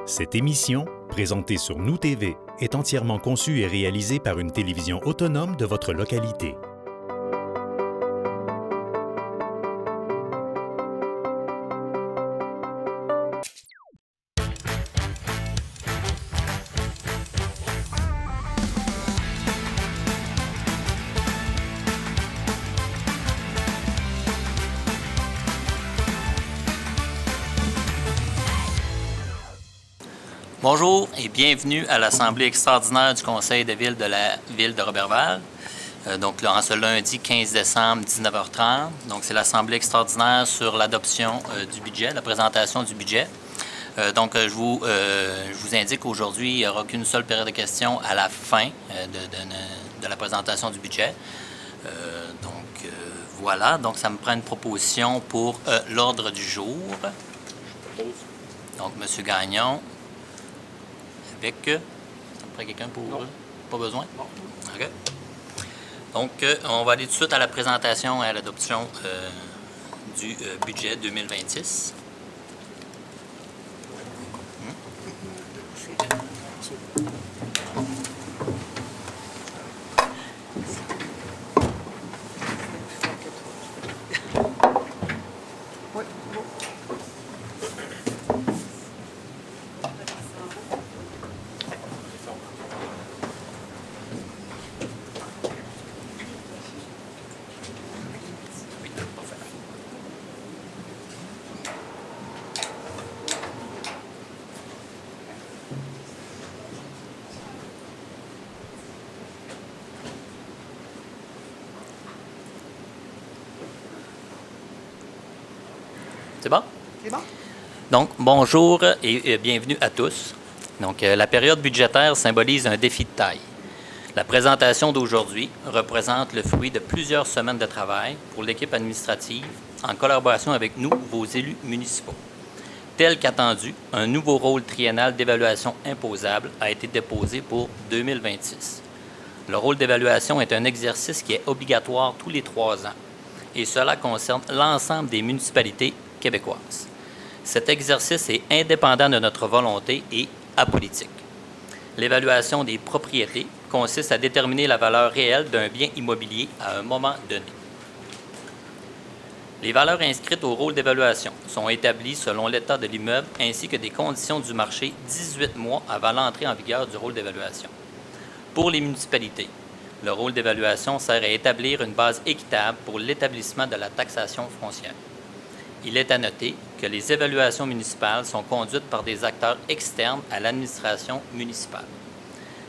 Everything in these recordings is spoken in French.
Cette émission, présentée sur Nous TV, est entièrement conçue et réalisée par une télévision autonome de votre localité. Bonjour et bienvenue à l'Assemblée extraordinaire du Conseil de ville de la ville de Roberval. Donc, en ce lundi 15 décembre, 19h30. Donc, c'est l'Assemblée extraordinaire sur l'adoption du budget, la présentation du budget. Je vous indique qu'aujourd'hui, il n'y aura qu'une seule période de questions à la fin de la présentation du budget. Voilà. Donc, ça me prend une proposition pour l'ordre du jour. Donc, M. Gagnon. Avec... ça me prend quelqu'un pour... Non. Pas besoin? Non. OK. Donc, on va aller tout de suite à la présentation et à l'adoption du budget 2026. C'est bon? C'est bon. Donc, bonjour et bienvenue à tous. Donc, la période budgétaire symbolise un défi de taille. La présentation d'aujourd'hui représente le fruit de plusieurs semaines de travail pour l'équipe administrative en collaboration avec nous, vos élus municipaux. Tel qu'attendu, un nouveau rôle triennal d'évaluation imposable a été déposé pour 2026. Le rôle d'évaluation est un exercice qui est obligatoire tous les 3 ans et cela concerne l'ensemble des municipalités québécoises. Cet exercice est indépendant de notre volonté et apolitique. L'évaluation des propriétés consiste à déterminer la valeur réelle d'un bien immobilier à un moment donné. Les valeurs inscrites au rôle d'évaluation sont établies selon l'état de l'immeuble ainsi que des conditions du marché 18 mois avant l'entrée en vigueur du rôle d'évaluation. Pour les municipalités, le rôle d'évaluation sert à établir une base équitable pour l'établissement de la taxation foncière. Il est à noter que les évaluations municipales sont conduites par des acteurs externes à l'administration municipale.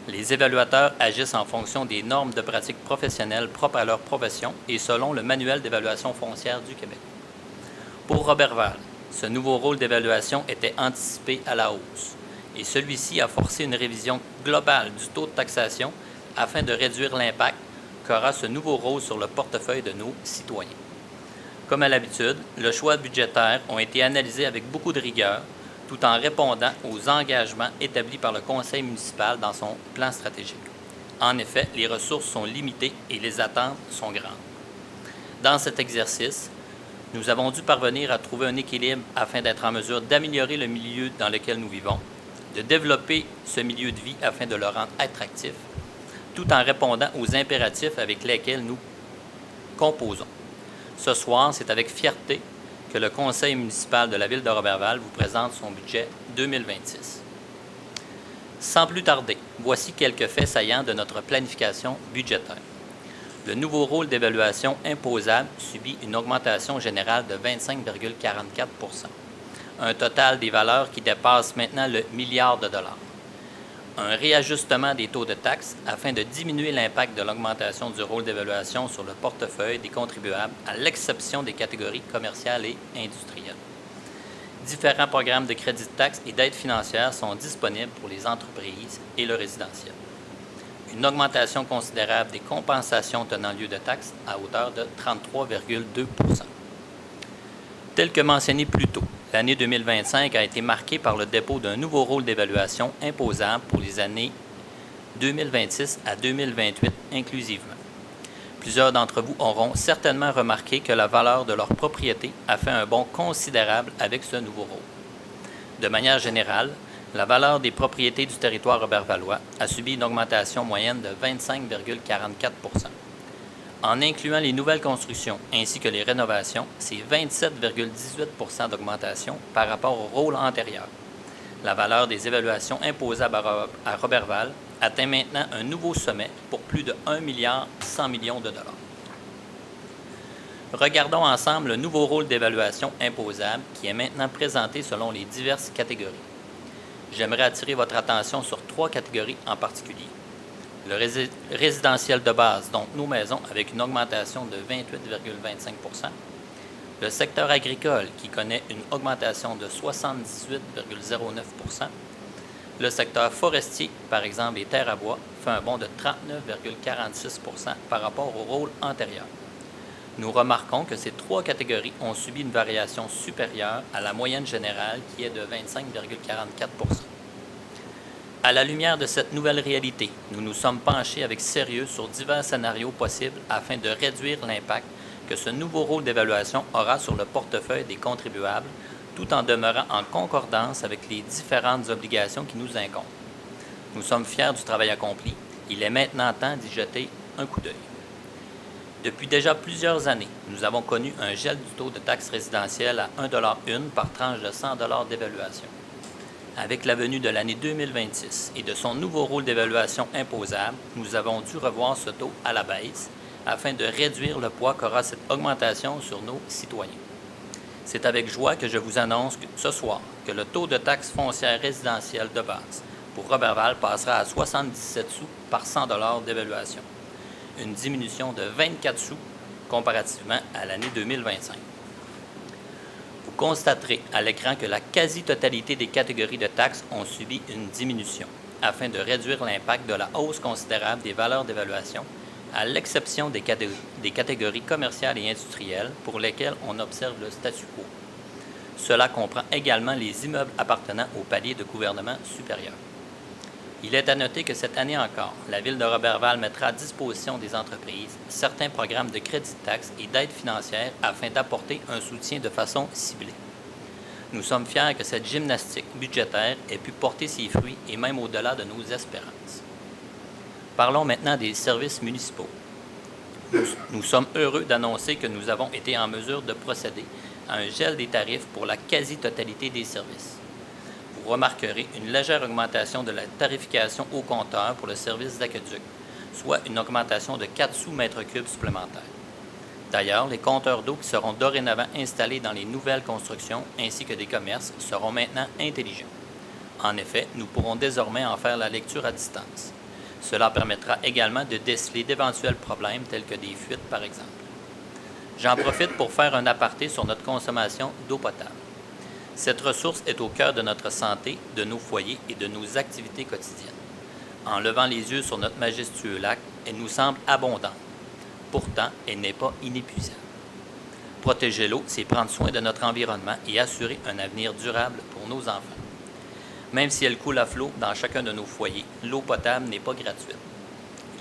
Les évaluateurs agissent en fonction des normes de pratique professionnelles propres à leur profession et selon le Manuel d'évaluation foncière du Québec. Pour Roberval, ce nouveau rôle d'évaluation était anticipé à la hausse et celui-ci a forcé une révision globale du taux de taxation afin de réduire l'impact qu'aura ce nouveau rôle sur le portefeuille de nos citoyens. Comme à l'habitude, les choix budgétaires ont été analysés avec beaucoup de rigueur, tout en répondant aux engagements établis par le conseil municipal dans son plan stratégique. En effet, les ressources sont limitées et les attentes sont grandes. Dans cet exercice, nous avons dû parvenir à trouver un équilibre afin d'être en mesure d'améliorer le milieu dans lequel nous vivons, de développer ce milieu de vie afin de le rendre attractif, tout en répondant aux impératifs avec lesquels nous composons. Ce soir, c'est avec fierté que le conseil municipal de la ville de Roberval vous présente son budget 2026. Sans plus tarder, voici quelques faits saillants de notre planification budgétaire. Le nouveau rôle d'évaluation imposable subit une augmentation générale de 25,44 %, un total des valeurs qui dépasse maintenant le milliard de dollars. Un réajustement des taux de taxes afin de diminuer l'impact de l'augmentation du rôle d'évaluation sur le portefeuille des contribuables, à l'exception des catégories commerciales et industrielles. Différents programmes de crédit de taxes et d'aide financière sont disponibles pour les entreprises et le résidentiel. Une augmentation considérable des compensations tenant lieu de taxes à hauteur de 33,2 %. Tel que mentionné plus tôt, l'année 2025 a été marquée par le dépôt d'un nouveau rôle d'évaluation imposable pour les années 2026 à 2028 inclusivement. Plusieurs d'entre vous auront certainement remarqué que la valeur de leur propriété a fait un bond considérable avec ce nouveau rôle. De manière générale, La valeur des propriétés du territoire robertvallois a subi une augmentation moyenne de 25,44 %. En incluant les nouvelles constructions ainsi que les rénovations, c'est 27,18 % d'augmentation par rapport au rôle antérieur. La valeur des évaluations imposables à Roberval atteint maintenant un nouveau sommet pour plus de 1,1 milliard de dollars. Regardons ensemble le nouveau rôle d'évaluation imposable qui est maintenant présenté selon les diverses catégories. J'aimerais attirer votre attention sur 3 catégories en particulier. Le résidentiel de base, donc nos maisons, avec une augmentation de 28,25 %. Le secteur agricole, qui connaît une augmentation de 78,09 %. Le secteur forestier, par exemple les terres à bois, fait un bond de 39,46 % par rapport au rôle antérieur. Nous remarquons que ces 3 catégories ont subi une variation supérieure à la moyenne générale qui est de 25,44 %. À la lumière de cette nouvelle réalité, nous nous sommes penchés avec sérieux sur divers scénarios possibles afin de réduire l'impact que ce nouveau rôle d'évaluation aura sur le portefeuille des contribuables, tout en demeurant en concordance avec les différentes obligations qui nous incombent. Nous sommes fiers du travail accompli. Il est maintenant temps d'y jeter un coup d'œil. Depuis déjà plusieurs années, nous avons connu un gel du taux de taxe résidentielle à 1,01 $ par tranche de 100 $ d'évaluation. Avec la venue de l'année 2026 et de son nouveau rôle d'évaluation imposable, nous avons dû revoir ce taux à la baisse afin de réduire le poids qu'aura cette augmentation sur nos citoyens. C'est avec joie que je vous annonce ce soir que le taux de taxe foncière résidentielle de base pour Roberval passera à 77 sous par 100 $ d'évaluation, une diminution de 24 sous comparativement à l'année 2025. Vous constaterez à l'écran que la quasi-totalité des catégories de taxes ont subi une diminution, afin de réduire l'impact de la hausse considérable des valeurs d'évaluation, à l'exception des catégories commerciales et industrielles pour lesquelles on observe le statu quo. Cela comprend également les immeubles appartenant au palier de gouvernement supérieur. Il est à noter que cette année encore, la Ville de Roberval mettra à disposition des entreprises certains programmes de crédit de taxe et d'aide financière afin d'apporter un soutien de façon ciblée. Nous sommes fiers que cette gymnastique budgétaire ait pu porter ses fruits et même au-delà de nos espérances. Parlons maintenant des services municipaux. Nous sommes heureux d'annoncer que nous avons été en mesure de procéder à un gel des tarifs pour la quasi-totalité des services. Vous remarquerez une légère augmentation de la tarification au compteur pour le service d'aqueduc, soit une augmentation de 4 sous mètre cube supplémentaires. D'ailleurs, les compteurs d'eau qui seront dorénavant installés dans les nouvelles constructions ainsi que des commerces seront maintenant intelligents. En effet, nous pourrons désormais en faire la lecture à distance. Cela permettra également de déceler d'éventuels problèmes tels que des fuites, par exemple. J'en profite pour faire un aparté sur notre consommation d'eau potable. Cette ressource est au cœur de notre santé, de nos foyers et de nos activités quotidiennes. En levant les yeux sur notre majestueux lac, elle nous semble abondante. Pourtant, elle n'est pas inépuisable. Protéger l'eau, c'est prendre soin de notre environnement et assurer un avenir durable pour nos enfants. Même si elle coule à flot dans chacun de nos foyers, l'eau potable n'est pas gratuite.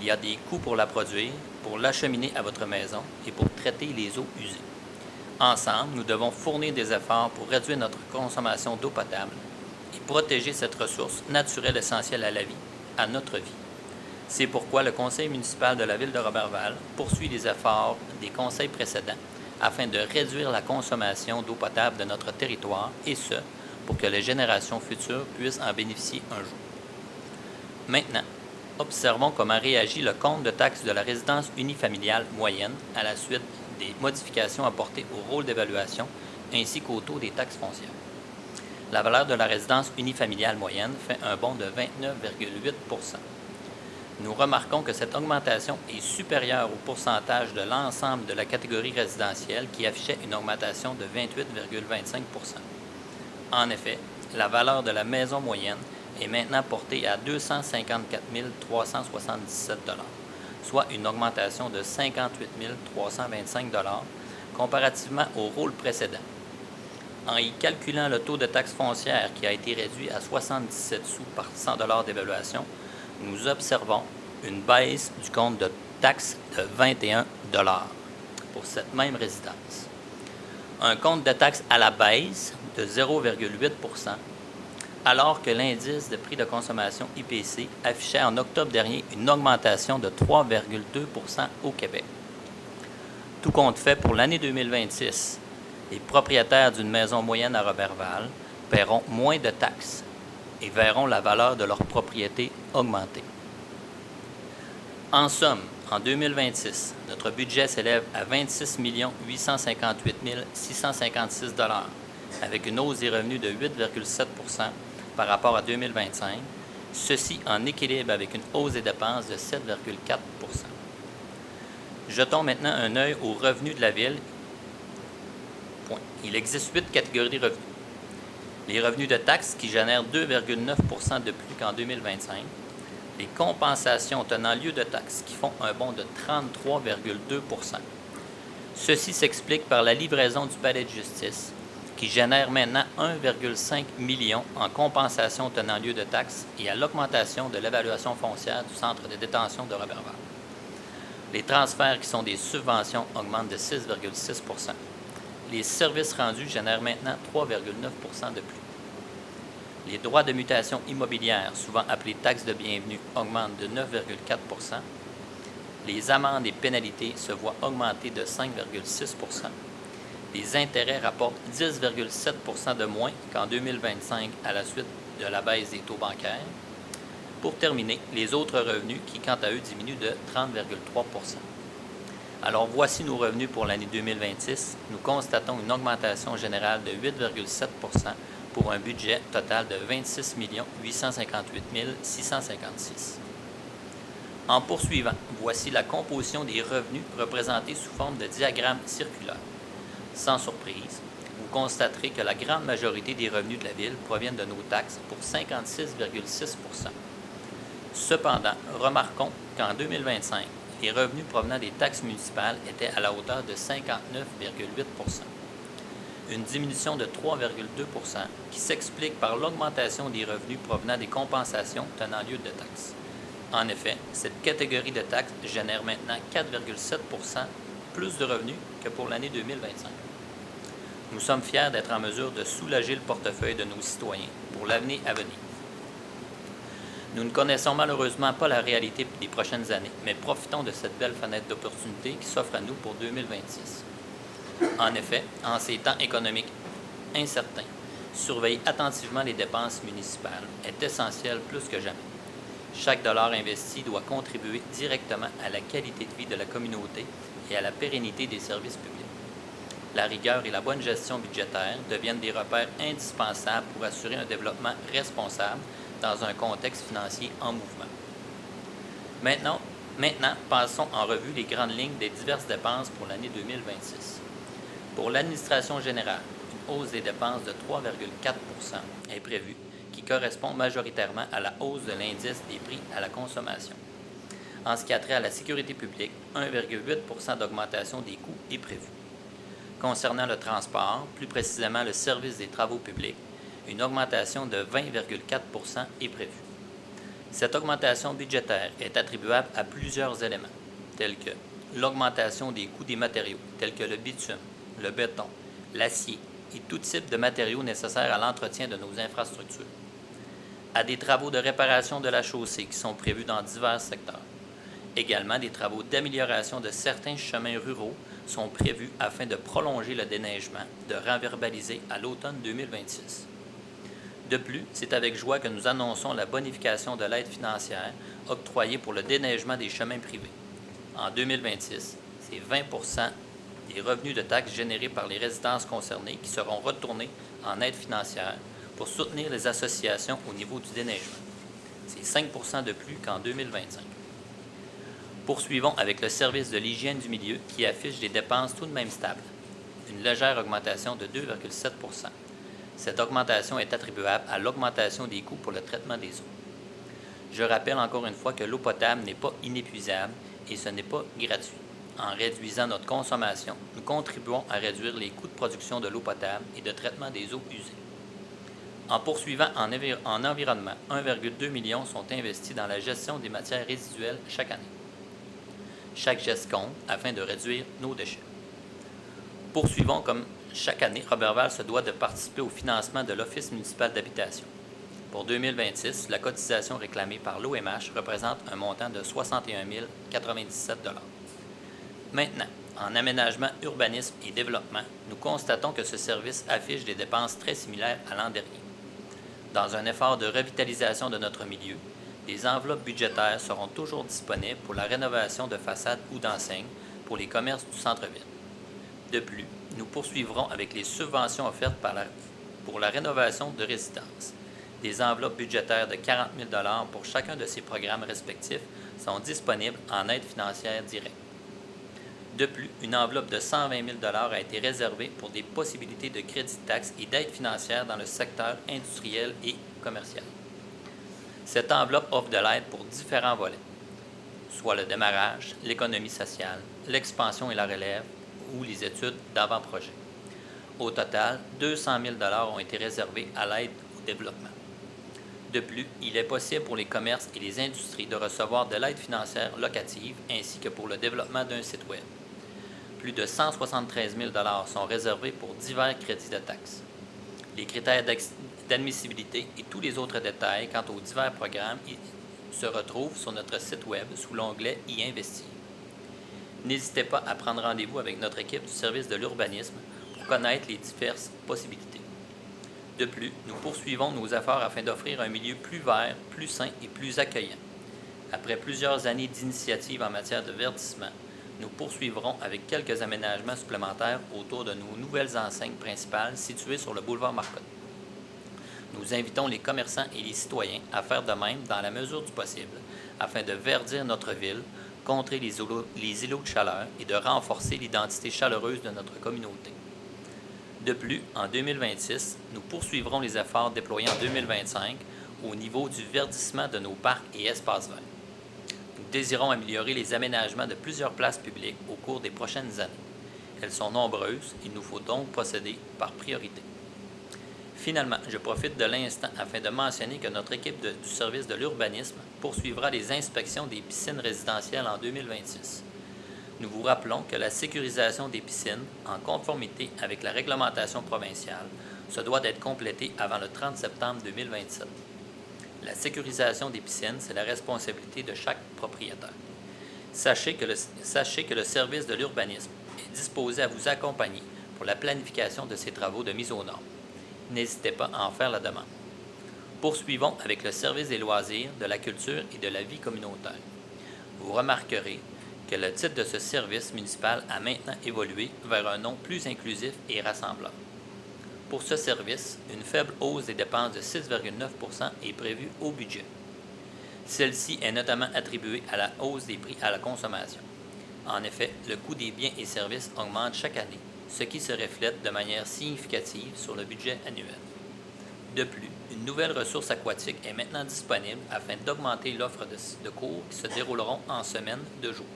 Il y a des coûts pour la produire, pour l'acheminer à votre maison et pour traiter les eaux usées. Ensemble, nous devons fournir des efforts pour réduire notre consommation d'eau potable et protéger cette ressource naturelle essentielle à la vie, à notre vie. C'est pourquoi le conseil municipal de la Ville de Roberval poursuit les efforts des conseils précédents afin de réduire la consommation d'eau potable de notre territoire et ce, pour que les générations futures puissent en bénéficier un jour. Maintenant, observons comment réagit le compte de taxes de la résidence unifamiliale moyenne à la suite des modifications apportées au rôle d'évaluation ainsi qu'au taux des taxes foncières. La valeur de la résidence unifamiliale moyenne fait un bond de 29,8 %. Nous remarquons que cette augmentation est supérieure au pourcentage de l'ensemble de la catégorie résidentielle qui affichait une augmentation de 28,25 %. En effet, la valeur de la maison moyenne est maintenant portée à 254 377 $, soit une augmentation de 58 325 $ comparativement au rôle précédent. En y calculant le taux de taxe foncière qui a été réduit à 77 sous par 100 $ d'évaluation, nous observons une baisse du compte de taxe de 21 $ pour cette même résidence. Un compte de taxe à la baisse de 0,8 %, alors que l'indice de prix de consommation IPC affichait en octobre dernier une augmentation de 3,2 % au Québec. Tout compte fait pour l'année 2026, les propriétaires d'une maison moyenne à Roberval paieront moins de taxes et verront la valeur de leur propriété augmenter. En somme, en 2026, notre budget s'élève à 26 858 656 $, avec une hausse des revenus de 8,7 % par rapport à 2025, ceci en équilibre avec une hausse des dépenses de 7,4 %. Jetons maintenant un œil aux revenus de la Ville. Point. Il existe 8 catégories de revenus. Les revenus de taxes qui génèrent 2,9 % de plus qu'en 2025. Les compensations tenant lieu de taxes qui font un bond de 33,2 %. Ceci s'explique par la livraison du palais de justice, qui génère maintenant 1,5 million en compensation tenant lieu de taxes et à l'augmentation de l'évaluation foncière du centre de détention de Roberval. Les transferts qui sont des subventions augmentent de 6,6 %. Les services rendus génèrent maintenant 3,9 % de plus. Les droits de mutation immobilière, souvent appelés taxes de bienvenue, augmentent de 9,4 %. Les amendes et pénalités se voient augmenter de 5,6 %. Les intérêts rapportent 10,7 % de moins qu'en 2025 à la suite de la baisse des taux bancaires. Pour terminer, les autres revenus qui, quant à eux, diminuent de 30,3 %. Alors, voici nos revenus pour l'année 2026. Nous constatons une augmentation générale de 8,7 % pour un budget total de 26 858 656. En poursuivant, voici la composition des revenus représentés sous forme de diagramme circulaire. Sans surprise, vous constaterez que la grande majorité des revenus de la Ville proviennent de nos taxes pour 56,6 %. Cependant, remarquons qu'en 2025, les revenus provenant des taxes municipales étaient à la hauteur de 59,8 %. Une diminution de 3,2 % qui s'explique par l'augmentation des revenus provenant des compensations tenant lieu de taxes. En effet, cette catégorie de taxes génère maintenant 4,7 % plus de revenus que pour l'année 2025. Nous sommes fiers d'être en mesure de soulager le portefeuille de nos citoyens pour l'avenir à venir. Nous ne connaissons malheureusement pas la réalité des prochaines années, mais profitons de cette belle fenêtre d'opportunité qui s'offre à nous pour 2026. En effet, en ces temps économiques incertains, surveiller attentivement les dépenses municipales est essentiel plus que jamais. Chaque dollar investi doit contribuer directement à la qualité de vie de la communauté et à la pérennité des services publics. La rigueur et la bonne gestion budgétaire deviennent des repères indispensables pour assurer un développement responsable dans un contexte financier en mouvement. Maintenant, passons en revue les grandes lignes des diverses dépenses pour l'année 2026. Pour l'administration générale, une hausse des dépenses de 3,4 % est prévue, qui correspond majoritairement à la hausse de l'indice des prix à la consommation. En ce qui a trait à la sécurité publique, 1,8 % d'augmentation des coûts est prévue. Concernant le transport, plus précisément le service des travaux publics, une augmentation de 20,4 % est prévue. Cette augmentation budgétaire est attribuable à plusieurs éléments, tels que l'augmentation des coûts des matériaux, tels que le bitume, le béton, l'acier et tout type de matériaux nécessaires à l'entretien de nos infrastructures, à des travaux de réparation de la chaussée qui sont prévus dans divers secteurs. Également, des travaux d'amélioration de certains chemins ruraux sont prévus afin de prolonger le déneigement, de renverbaliser à l'automne 2026. De plus, c'est avec joie que nous annonçons la bonification de l'aide financière octroyée pour le déneigement des chemins privés. En 2026, c'est 20 % des revenus de taxes générés par les résidences concernées qui seront retournés en aide financière pour soutenir les associations au niveau du déneigement. C'est 5 % de plus qu'en 2025. Poursuivons avec le service de l'hygiène du milieu qui affiche des dépenses tout de même stables, une légère augmentation de 2,7 %. Cette augmentation est attribuable à l'augmentation des coûts pour le traitement des eaux. Je rappelle encore une fois que l'eau potable n'est pas inépuisable et ce n'est pas gratuit. En réduisant notre consommation, nous contribuons à réduire les coûts de production de l'eau potable et de traitement des eaux usées. En poursuivant en environnement, 1,2 million sont investis dans la gestion des matières résiduelles chaque année. Chaque geste compte afin de réduire nos déchets. Poursuivons comme chaque année, Roberval se doit de participer au financement de l'Office municipal d'habitation. Pour 2026, la cotisation réclamée par l'OMH représente un montant de 61 097 $. Maintenant, en aménagement, urbanisme et développement, nous constatons que ce service affiche des dépenses très similaires à l'an dernier. Dans un effort de revitalisation de notre milieu, des enveloppes budgétaires seront toujours disponibles pour la rénovation de façades ou d'enseignes pour les commerces du centre-ville. De plus, nous poursuivrons avec les subventions offertes pour la rénovation de résidences. Des enveloppes budgétaires de 40 000 $ pour chacun de ces programmes respectifs sont disponibles en aide financière directe. De plus, une enveloppe de 120 000 $ a été réservée pour des possibilités de crédit de taxes et d'aide financière dans le secteur industriel et commercial. Cette enveloppe offre de l'aide pour différents volets, soit le démarrage, l'économie sociale, l'expansion et la relève ou les études d'avant-projet. Au total, 200 000 $ ont été réservés à l'aide au développement. De plus, il est possible pour les commerces et les industries de recevoir de l'aide financière locative ainsi que pour le développement d'un site Web. Plus de 173 000 $ sont réservés pour divers crédits de taxes. Les critères d'admissibilité et tous les autres détails quant aux divers programmes se retrouvent sur notre site Web sous l'onglet « Y investir ». N'hésitez pas à prendre rendez-vous avec notre équipe du service de l'urbanisme pour connaître les diverses possibilités. De plus, nous poursuivons nos efforts afin d'offrir un milieu plus vert, plus sain et plus accueillant. Après plusieurs années d'initiatives en matière de verdissement, nous poursuivrons avec quelques aménagements supplémentaires autour de nos nouvelles enseignes principales situées sur le boulevard Marcotte. Nous invitons les commerçants et les citoyens à faire de même dans la mesure du possible afin de verdir notre ville, contrer les îlots de chaleur et de renforcer l'identité chaleureuse de notre communauté. De plus, en 2026, nous poursuivrons les efforts déployés en 2025 au niveau du verdissement de nos parcs et espaces verts. Nous désirons améliorer les aménagements de plusieurs places publiques au cours des prochaines années. Elles sont nombreuses, il nous faut donc procéder par priorité. Finalement, je profite de l'instant afin de mentionner que notre équipe du service de l'urbanisme poursuivra les inspections des piscines résidentielles en 2026. Nous vous rappelons que la sécurisation des piscines, en conformité avec la réglementation provinciale, se doit d'être complétée avant le 30 septembre 2027. La sécurisation des piscines, c'est la responsabilité de chaque propriétaire. Sachez que le service de l'urbanisme est disposé à vous accompagner pour la planification de ces travaux de mise aux normes. N'hésitez pas à en faire la demande. Poursuivons avec le service des loisirs, de la culture et de la vie communautaire. Vous remarquerez que le titre de ce service municipal a maintenant évolué vers un nom plus inclusif et rassembleur. Pour ce service, une faible hausse des dépenses de 6,9 % est prévue au budget. Celle-ci est notamment attribuée à la hausse des prix à la consommation. En effet, le coût des biens et services augmente chaque année, ce qui se reflète de manière significative sur le budget annuel. De plus, une nouvelle ressource aquatique est maintenant disponible afin d'augmenter l'offre de cours qui se dérouleront en semaine de jour.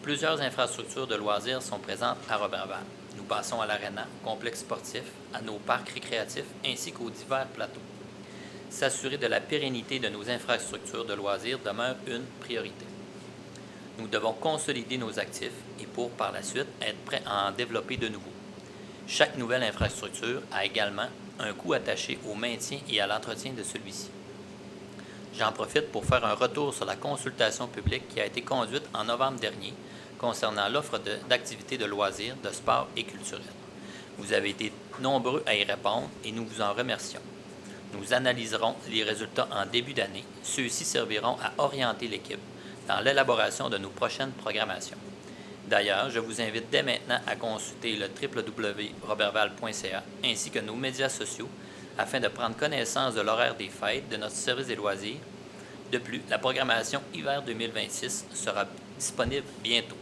Plusieurs infrastructures de loisirs sont présentes à Roberval. Nous passons à l'aréna, au complexe sportif, à nos parcs récréatifs ainsi qu'aux divers plateaux. S'assurer de la pérennité de nos infrastructures de loisirs demeure une priorité. Nous devons consolider nos actifs et pour, par la suite, être prêts à en développer de nouveaux. Chaque nouvelle infrastructure a également un coût attaché au maintien et à l'entretien de celui-ci. J'en profite pour faire un retour sur la consultation publique qui a été conduite en novembre dernier concernant l'offre d'activités de loisirs, de sport et culturels. Vous avez été nombreux à y répondre et nous vous en remercions. Nous analyserons les résultats en début d'année. Ceux-ci serviront à orienter l'équipe dans l'élaboration de nos prochaines programmations. D'ailleurs, je vous invite dès maintenant à consulter le www.roberval.ca ainsi que nos médias sociaux afin de prendre connaissance de l'horaire des fêtes de notre service des loisirs. De plus, la programmation hiver 2026 sera disponible bientôt.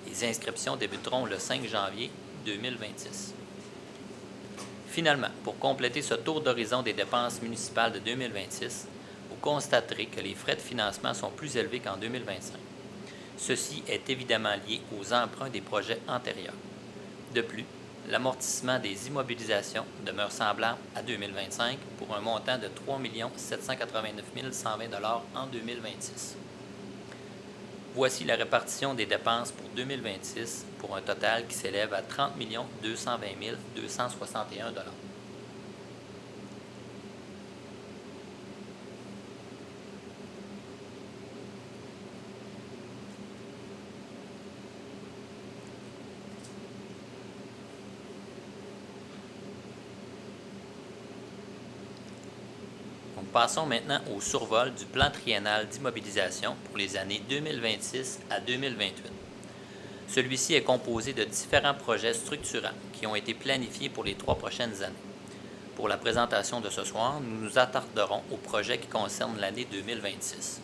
Les inscriptions débuteront le 5 janvier 2026. Finalement, pour compléter ce tour d'horizon des dépenses municipales de 2026, vous constaterez que les frais de financement sont plus élevés qu'en 2025. Ceci est évidemment lié aux emprunts des projets antérieurs. De plus, l'amortissement des immobilisations demeure semblable à 2025 pour un montant de 3 789 120 $ en 2026. Voici la répartition des dépenses pour 2026 pour un total qui s'élève à 30 220 261 $. Donc, passons maintenant au survol du plan triennal d'immobilisation pour les années 2026 à 2028. Celui-ci est composé de différents projets structurants qui ont été planifiés pour les 3 prochaines années. Pour la présentation de ce soir, nous nous attarderons aux projets qui concernent l'année 2026.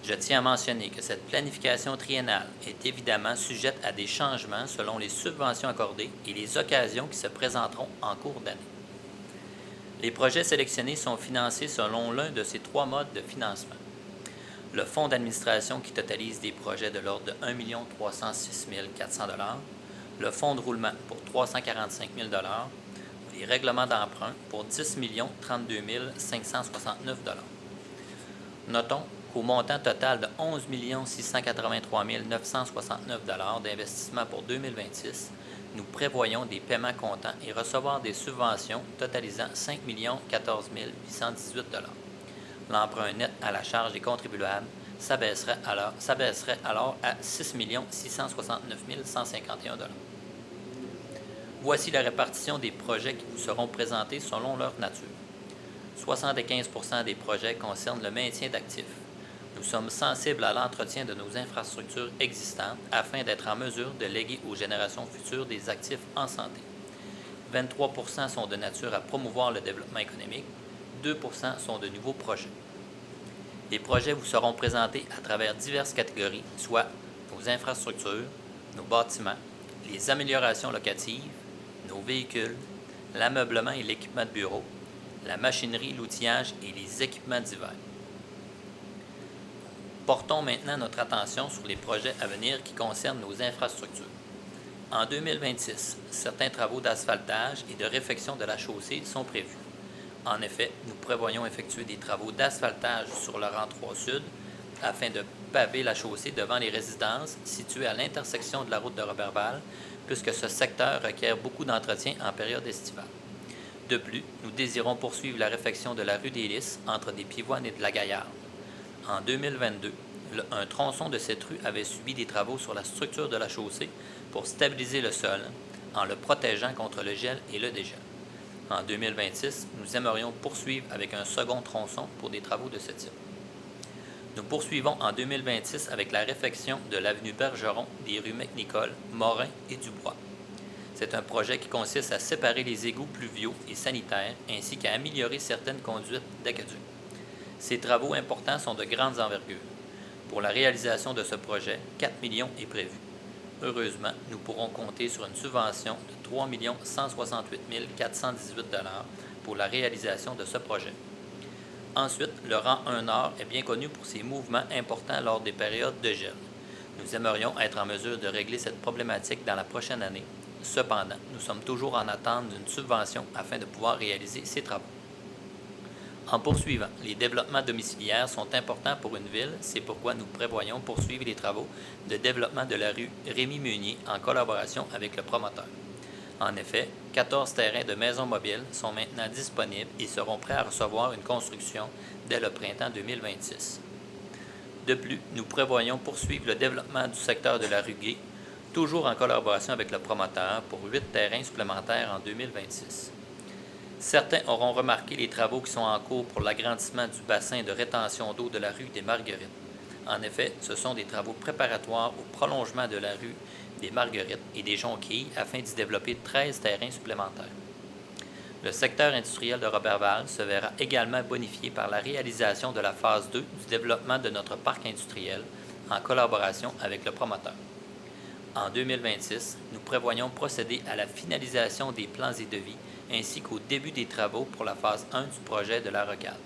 Je tiens à mentionner que cette planification triennale est évidemment sujette à des changements selon les subventions accordées et les occasions qui se présenteront en cours d'année. Les projets sélectionnés sont financés selon l'un de ces 3 modes de financement. Le fonds d'administration qui totalise des projets de l'ordre de 1 306 400 $, le fonds de roulement pour 345 000 $, les règlements d'emprunt pour 10 032 569 $. Notons qu'au montant total de 11 683 969 $ d'investissement pour 2026, nous prévoyons des paiements comptants et recevoir des subventions totalisant 5 014 818 $. L'emprunt net à la charge des contribuables s'abaisserait alors à 6 669 151 $. Voici la répartition des projets qui vous seront présentés selon leur nature. 75 % des projets concernent le maintien d'actifs. Nous sommes sensibles à l'entretien de nos infrastructures existantes afin d'être en mesure de léguer aux générations futures des actifs en santé. 23 % sont de nature à promouvoir le développement économique. 2 % sont de nouveaux projets. Les projets vous seront présentés à travers diverses catégories, soit nos infrastructures, nos bâtiments, les améliorations locatives, nos véhicules, l'ameublement et l'équipement de bureau, la machinerie, l'outillage et les équipements divers. Portons maintenant notre attention sur les projets à venir qui concernent nos infrastructures. En 2026, certains travaux d'asphaltage et de réfection de la chaussée sont prévus. En effet, nous prévoyons effectuer des travaux d'asphaltage sur le rang 3 Sud afin de paver la chaussée devant les résidences situées à l'intersection de la route de Roberval, puisque ce secteur requiert beaucoup d'entretien en période estivale. De plus, nous désirons poursuivre la réfection de la rue des Lys entre des Pivoines et de la Gaillarde. En 2022, un tronçon de cette rue avait subi des travaux sur la structure de la chaussée pour stabiliser le sol en le protégeant contre le gel et le dégel. En 2026, nous aimerions poursuivre avec un second tronçon pour des travaux de ce type. Nous poursuivons en 2026 avec la réfection de l'avenue Bergeron des rues McNicol, Morin et Dubois. C'est un projet qui consiste à séparer les égouts pluviaux et sanitaires ainsi qu'à améliorer certaines conduites d'aqueduc. Ces travaux importants sont de grandes envergures. Pour la réalisation de ce projet, 4 millions est prévu. Heureusement, nous pourrons compter sur une subvention de 3 168 418 $ pour la réalisation de ce projet. Ensuite, le rang 1 Nord est bien connu pour ses mouvements importants lors des périodes de gel. Nous aimerions être en mesure de régler cette problématique dans la prochaine année. Cependant, nous sommes toujours en attente d'une subvention afin de pouvoir réaliser ces travaux. En poursuivant, les développements domiciliaires sont importants pour une ville, c'est pourquoi nous prévoyons poursuivre les travaux de développement de la rue Rémy-Meunier en collaboration avec le promoteur. En effet, 14 terrains de maisons mobiles sont maintenant disponibles et seront prêts à recevoir une construction dès le printemps 2026. De plus, nous prévoyons poursuivre le développement du secteur de la rue Gay, toujours en collaboration avec le promoteur pour 8 terrains supplémentaires en 2026. Certains auront remarqué les travaux qui sont en cours pour l'agrandissement du bassin de rétention d'eau de la rue des Marguerites. En effet, ce sont des travaux préparatoires au prolongement de la rue des Marguerites et des Jonquilles afin d'y développer 13 terrains supplémentaires. Le secteur industriel de Roberval se verra également bonifié par la réalisation de la phase 2 du développement de notre parc industriel en collaboration avec le promoteur. En 2026, nous prévoyons procéder à la finalisation des plans et devis ainsi qu'au début des travaux pour la phase 1 du projet de la Rocade.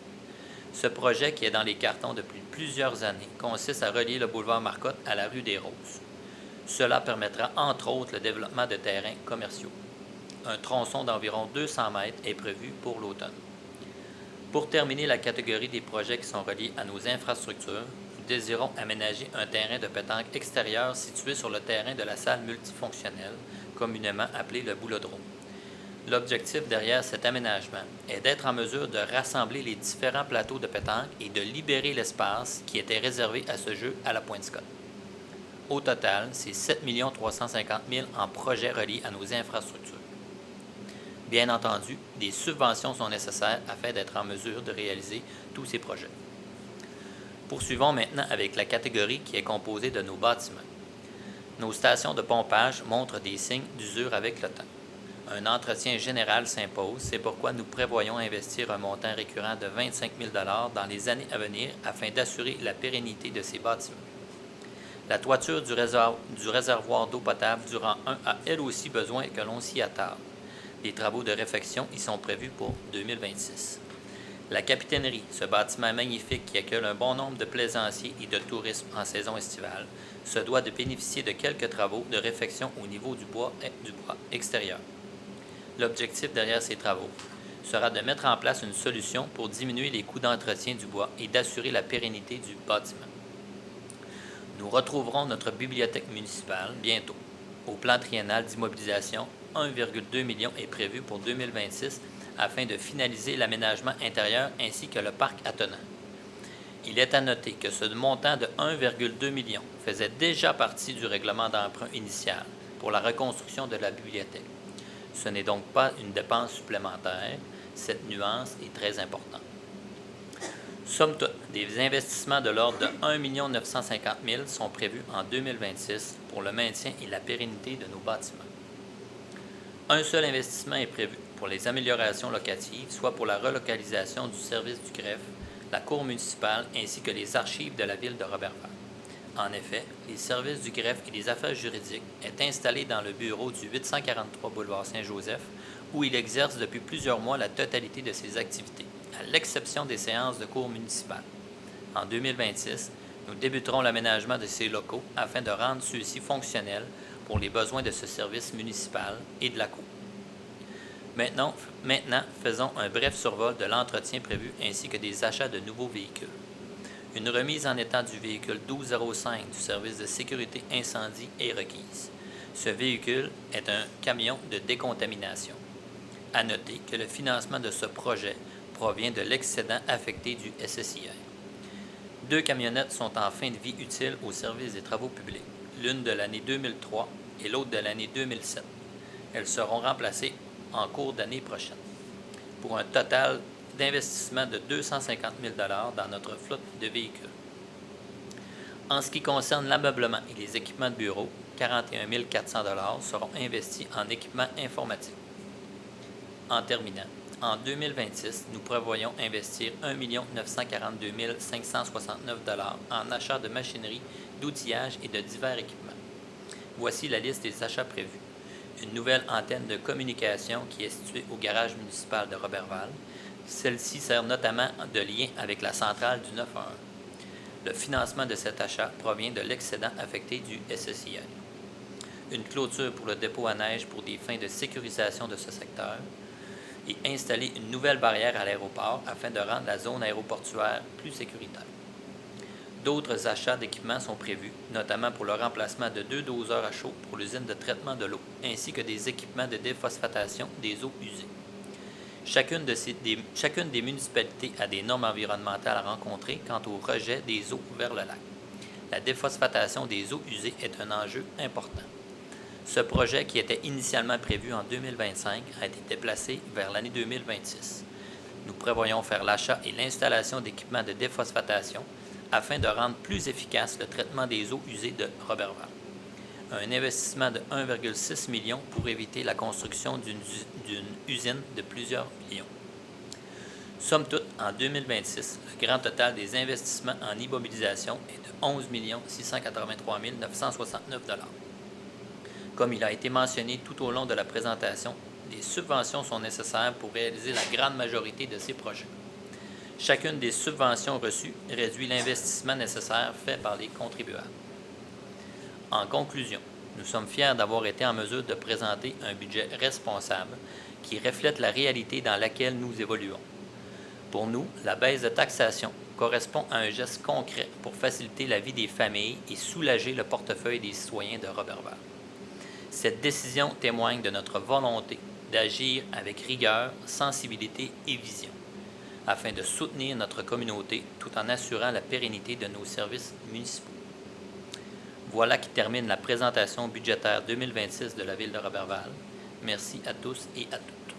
Ce projet, qui est dans les cartons depuis plusieurs années, consiste à relier le boulevard Marcotte à la rue des Roses. Cela permettra entre autres le développement de terrains commerciaux. Un tronçon d'environ 200 mètres est prévu pour l'automne. Pour terminer la catégorie des projets qui sont reliés à nos infrastructures, nous désirons aménager un terrain de pétanque extérieur situé sur le terrain de la salle multifonctionnelle, communément appelé le boulodrome. L'objectif derrière cet aménagement est d'être en mesure de rassembler les différents plateaux de pétanque et de libérer l'espace qui était réservé à ce jeu à la Pointe-Scott. Au total, c'est 7 350 000 en projets reliés à nos infrastructures. Bien entendu, des subventions sont nécessaires afin d'être en mesure de réaliser tous ces projets. Poursuivons maintenant avec la catégorie qui est composée de nos bâtiments. Nos stations de pompage montrent des signes d'usure avec le temps. Un entretien général s'impose, c'est pourquoi nous prévoyons investir un montant récurrent de 25 000 dans les années à venir afin d'assurer la pérennité de ces bâtiments. La toiture du réservoir d'eau potable du rang 1 a elle aussi besoin que l'on s'y attarde. Les travaux de réfection y sont prévus pour 2026. La capitainerie, ce bâtiment magnifique qui accueille un bon nombre de plaisanciers et de touristes en saison estivale, se doit de bénéficier de quelques travaux de réfection au niveau du bois extérieur. L'objectif derrière ces travaux sera de mettre en place une solution pour diminuer les coûts d'entretien du bois et d'assurer la pérennité du bâtiment. Nous retrouverons notre bibliothèque municipale bientôt. Au plan triennal d'immobilisation, 1,2 million est prévu pour 2026 afin de finaliser l'aménagement intérieur ainsi que le parc attenant. Il est à noter que ce montant de 1,2 million faisait déjà partie du règlement d'emprunt initial pour la reconstruction de la bibliothèque. Ce n'est donc pas une dépense supplémentaire. Cette nuance est très importante. Somme toute, des investissements de l'ordre de 1 950 000 sont prévus en 2026 pour le maintien et la pérennité de nos bâtiments. Un seul investissement est prévu pour les améliorations locatives, soit pour la relocalisation du service du greffe, la cour municipale ainsi que les archives de la ville de Roberval. En effet, les services du greffe et des affaires juridiques est installé dans le bureau du 843 boulevard Saint-Joseph, où il exerce depuis plusieurs mois la totalité de ses activités, à l'exception des séances de cour municipale. En 2026, nous débuterons l'aménagement de ces locaux afin de rendre ceux-ci fonctionnels pour les besoins de ce service municipal et de la cour. Maintenant, faisons un bref survol de l'entretien prévu ainsi que des achats de nouveaux véhicules. Une remise en état du véhicule 1205 du service de sécurité incendie est requise. Ce véhicule est un camion de décontamination. À noter que le financement de ce projet provient de l'excédent affecté du SSIR. 2 camionnettes sont en fin de vie utile au service des travaux publics, l'une de l'année 2003 et l'autre de l'année 2007. Elles seront remplacées en cours d'année prochaine, pour un total d'investissement de 250 000 dans notre flotte de véhicules. En ce qui concerne l'ameublement et les équipements de bureau, 41 400 seront investis en équipements informatiques. En terminant, en 2026, nous prévoyons investir 1 942 569 en achats de machinerie, d'outillage et de divers équipements. Voici la liste des achats prévus. Une nouvelle antenne de communication qui est située au garage municipal de Roberval. Celle-ci sert notamment de lien avec la centrale du 911. Le financement de cet achat provient de l'excédent affecté du SSIR. Une clôture pour le dépôt à neige pour des fins de sécurisation de ce secteur et installer une nouvelle barrière à l'aéroport afin de rendre la zone aéroportuaire plus sécuritaire. D'autres achats d'équipements sont prévus, notamment pour le remplacement de 2 doseurs à chaud pour l'usine de traitement de l'eau, ainsi que des équipements de déphosphatation des eaux usées. Chacune des municipalités a des normes environnementales à rencontrer quant au rejet des eaux vers le lac. La déphosphatation des eaux usées est un enjeu important. Ce projet, qui était initialement prévu en 2025, a été déplacé vers l'année 2026. Nous prévoyons faire l'achat et l'installation d'équipements de déphosphatation afin de rendre plus efficace le traitement des eaux usées de Roberval. Un investissement de 1,6 million pour éviter la construction d'une usine de plusieurs millions. Somme toute, en 2026, le grand total des investissements en immobilisation est de 11 683 969 $. Comme il a été mentionné tout au long de la présentation, des subventions sont nécessaires pour réaliser la grande majorité de ces projets. Chacune des subventions reçues réduit l'investissement nécessaire fait par les contribuables. En conclusion, nous sommes fiers d'avoir été en mesure de présenter un budget responsable qui reflète la réalité dans laquelle nous évoluons. Pour nous, la baisse de taxation correspond à un geste concret pour faciliter la vie des familles et soulager le portefeuille des citoyens de Roberval. Cette décision témoigne de notre volonté d'agir avec rigueur, sensibilité et vision, afin de soutenir notre communauté tout en assurant la pérennité de nos services municipaux. Voilà qui termine la présentation budgétaire 2026 de la Ville de Roberval. Merci à tous et à toutes.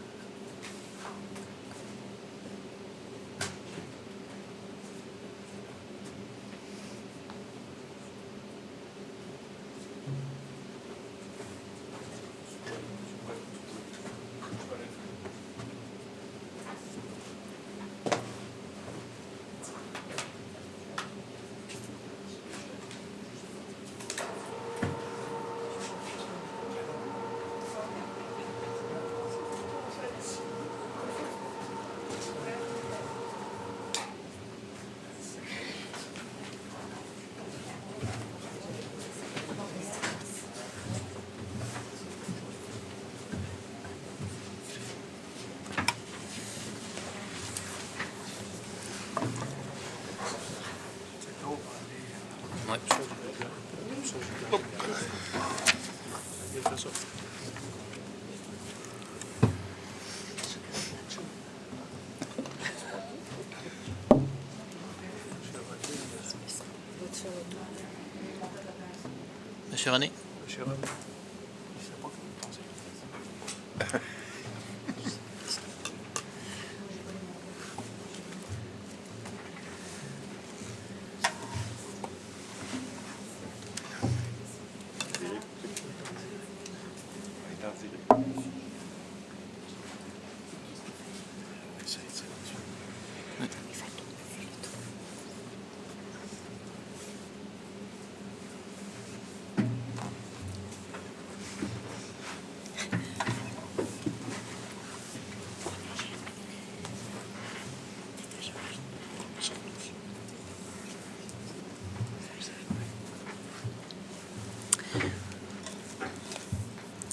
M. René? Monsieur René.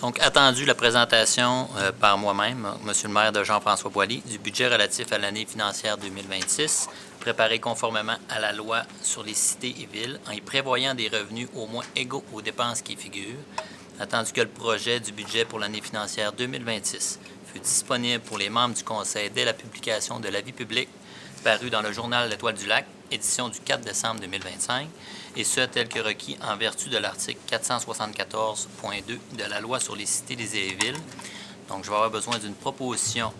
Donc, attendu la présentation par moi-même, Monsieur le maire de Jean-François Boily, du budget relatif à l'année financière 2026, préparé conformément à la loi sur les cités et villes, en y prévoyant des revenus au moins égaux aux dépenses qui y figurent, attendu que le projet du budget pour l'année financière 2026 fut disponible pour les membres du Conseil dès la publication de l'avis public paru dans le journal L'Étoile du Lac, édition du 4 décembre 2025, et ce, tel que requis en vertu de l'article 474.2 de la loi sur les cités, les îles et villes. Donc, je vais avoir besoin d'une proposition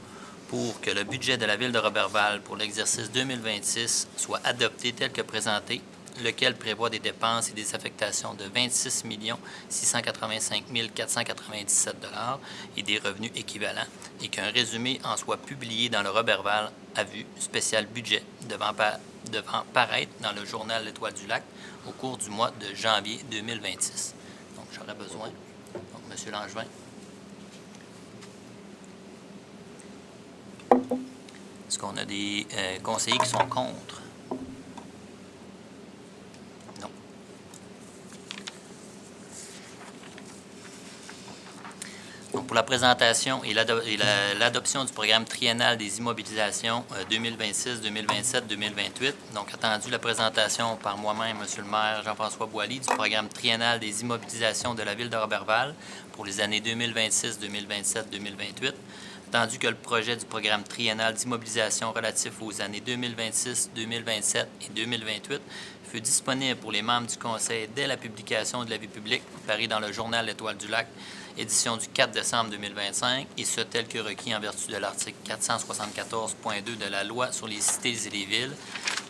pour que le budget de la Ville de Roberval pour l'exercice 2026 soit adopté tel que présenté, lequel prévoit des dépenses et des affectations de 26 685 497 $ et des revenus équivalents, et qu'un résumé en soit publié dans le Roberval à vue spécial budget devant paraître dans le journal L'Étoile du Lac au cours du mois de janvier 2026. Donc, j'aurais besoin. Donc, M. Langevin. Est-ce qu'on a des conseillers qui sont contre? Non. Donc, pour la présentation et l'adoption du programme triennal des immobilisations 2026, 2027, 2028, donc attendu la présentation par moi-même, M. le maire Jean-François Boily, du programme triennal des immobilisations de la Ville de Roberval pour les années 2026, 2027, 2028, attendu que le projet du programme triennal d'immobilisation relatif aux années 2026, 2027 et 2028 fut disponible pour les membres du Conseil dès la publication de l'avis public paru dans le journal L'Étoile du Lac, édition du 4 décembre 2025, et ce, tel que requis en vertu de l'article 474.2 de la loi sur les cités et les villes.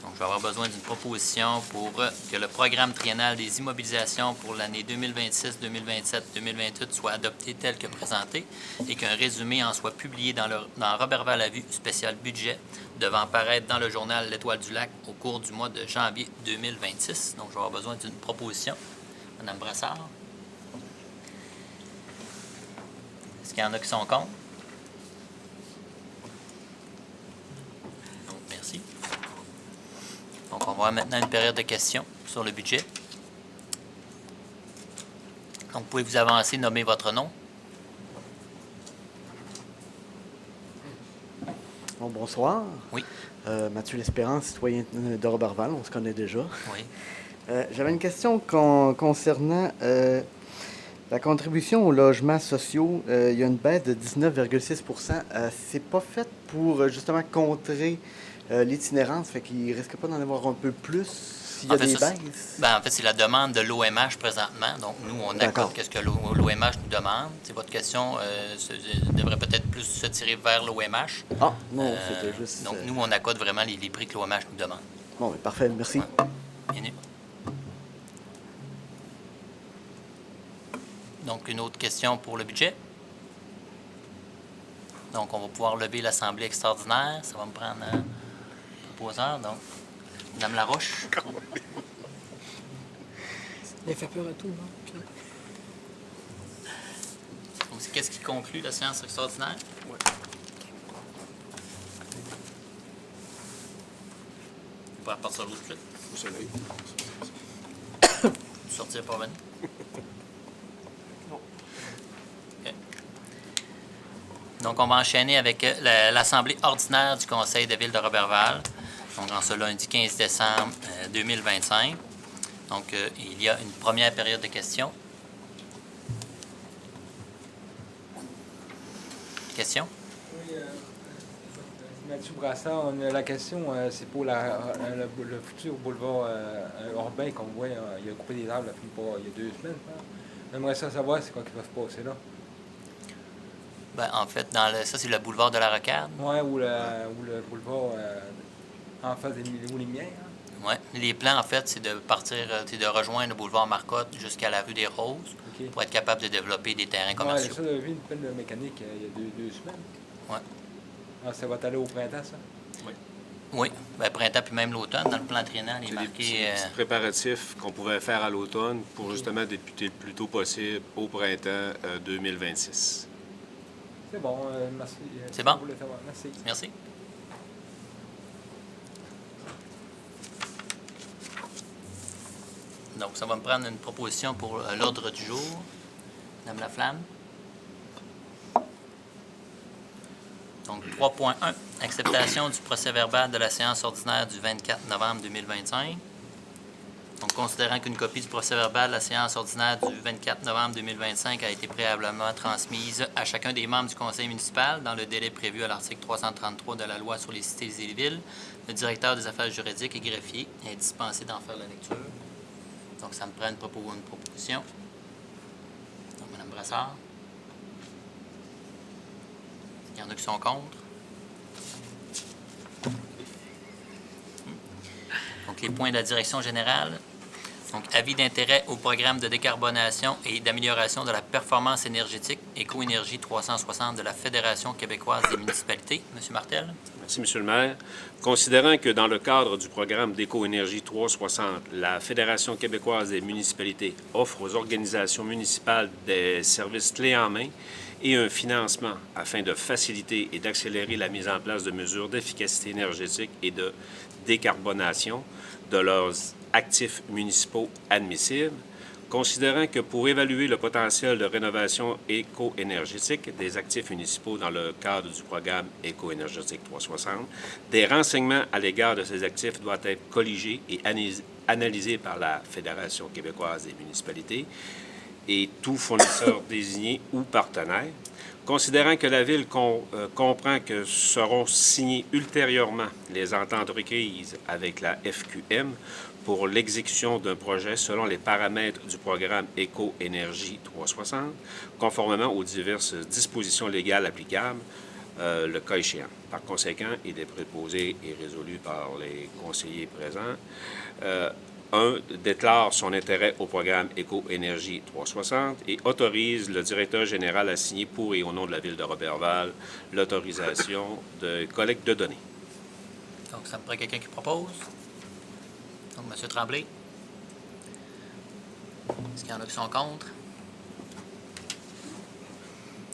Donc, je vais avoir besoin d'une proposition pour que le programme triennal des immobilisations pour l'année 2026, 2027, 2028 soit adopté tel que présenté et qu'un résumé en soit publié dans Roberval à vue spécial budget devant paraître dans le journal L'Étoile du Lac au cours du mois de janvier 2026. Donc, je vais avoir besoin d'une proposition. Madame Brassard. Est-ce qu'il y en a qui sont contre? Donc, merci. Donc, on va avoir maintenant une période de questions sur le budget. Donc, pouvez-vous avancer, nommer votre nom? Bon, bonsoir. Oui. Mathieu L'Espérance, citoyen de Roberval, on se connaît déjà. Oui. J'avais une question concernant la contribution aux logements sociaux. Il y a une baisse de 19,6 %. C'est pas fait pour justement contrer l'itinérance, fait qu'il ne risque pas d'en avoir un peu plus s'il y a des baisses? En fait, c'est la demande de l'OMH présentement. Donc, nous, on accorde ce que l'OMH nous demande. C'est votre question devrait peut-être plus se tirer vers l'OMH. Ah, non, c'était juste... Donc, nous, on accorde vraiment les prix que l'OMH nous demande. Bon, mais parfait, merci. Ouais. Bien. Donc, une autre question pour le budget. Donc, on va pouvoir lever l'Assemblée extraordinaire. Ça va me prendre un proposeur. Donc, Mme Laroche. Il fait peur à tout, non? Donc, c'est qu'est-ce qui conclut la séance extraordinaire? Oui. On va repartir l'autre suite. Au soleil. Sortir pas venir. Donc, on va enchaîner avec l'Assemblée ordinaire du Conseil de Ville de Roberval, donc en ce lundi 15 décembre 2025. Donc, il y a une première période de questions. Questions? Oui, Mathieu Brassard, la question, c'est pour le futur boulevard urbain qu'on voit, il a coupé des arbres il y a 2 semaines. On aimerait savoir c'est quoi qui va se passer là. Ben, en fait, ça, c'est le boulevard de la Rocade. Oui, ou le boulevard en face des Lumières. Oui. Les plans, en fait, c'est de partir, c'est de rejoindre le boulevard Marcotte jusqu'à la rue des Roses pour être capable de développer des terrains commerciaux. Oui, ça, j'avais vu une peine de mécanique il y a 2 semaines. Oui. Ah, ça va aller au printemps, ça? Oui. Oui, ben, printemps puis même l'automne, dans le plan triennal, il est marqué... C'est des petits préparatifs qu'on pouvait faire à l'automne pour justement débuter le plus tôt possible au printemps 2026. C'est bon, merci. C'est bon? Merci. Merci. Donc, ça va me prendre une proposition pour l'ordre du jour. Madame Laflamme. Donc, 3.1, acceptation du procès-verbal de la séance ordinaire du 24 novembre 2025. Donc, considérant qu'une copie du procès-verbal de la séance ordinaire du 24 novembre 2025 a été préalablement transmise à chacun des membres du conseil municipal dans le délai prévu à l'article 333 de la loi sur les cités et les villes, le directeur des affaires juridiques et greffier est dispensé d'en faire la lecture. Donc, ça me prend une proposition. Donc, Mme Brassard. Il y en a qui sont contre. Donc, les points de la direction générale. Donc, avis d'intérêt au programme de décarbonation et d'amélioration de la performance énergétique Éco-Énergie 360 de la Fédération québécoise des municipalités. Monsieur Martel. Merci, M. le maire. Considérant que dans le cadre du programme d'Éco-Énergie 360, la Fédération québécoise des municipalités offre aux organisations municipales des services clés en main et un financement afin de faciliter et d'accélérer la mise en place de mesures d'efficacité énergétique et de décarbonation de leurs actifs municipaux admissibles, considérant que pour évaluer le potentiel de rénovation éco-énergétique des actifs municipaux dans le cadre du programme Éco-énergétique 360, des renseignements à l'égard de ces actifs doivent être colligés et analysés par la Fédération québécoise des municipalités et tout fournisseur désigné ou partenaire, considérant que la Ville comprend que seront signées ultérieurement les ententes requises avec la FQM pour l'exécution d'un projet selon les paramètres du programme Éco-Énergie 360, conformément aux diverses dispositions légales applicables, le cas échéant. Par conséquent, il est proposé et résolu par les conseillers présents. 1. Déclare son intérêt au programme Éco-Énergie 360 et autorise le directeur général à signer pour et au nom de la Ville de Roberval l'autorisation de collecte de données. Donc, ça me prend quelqu'un qui propose. Donc, M. Tremblay. Est-ce qu'il y en a qui sont contre?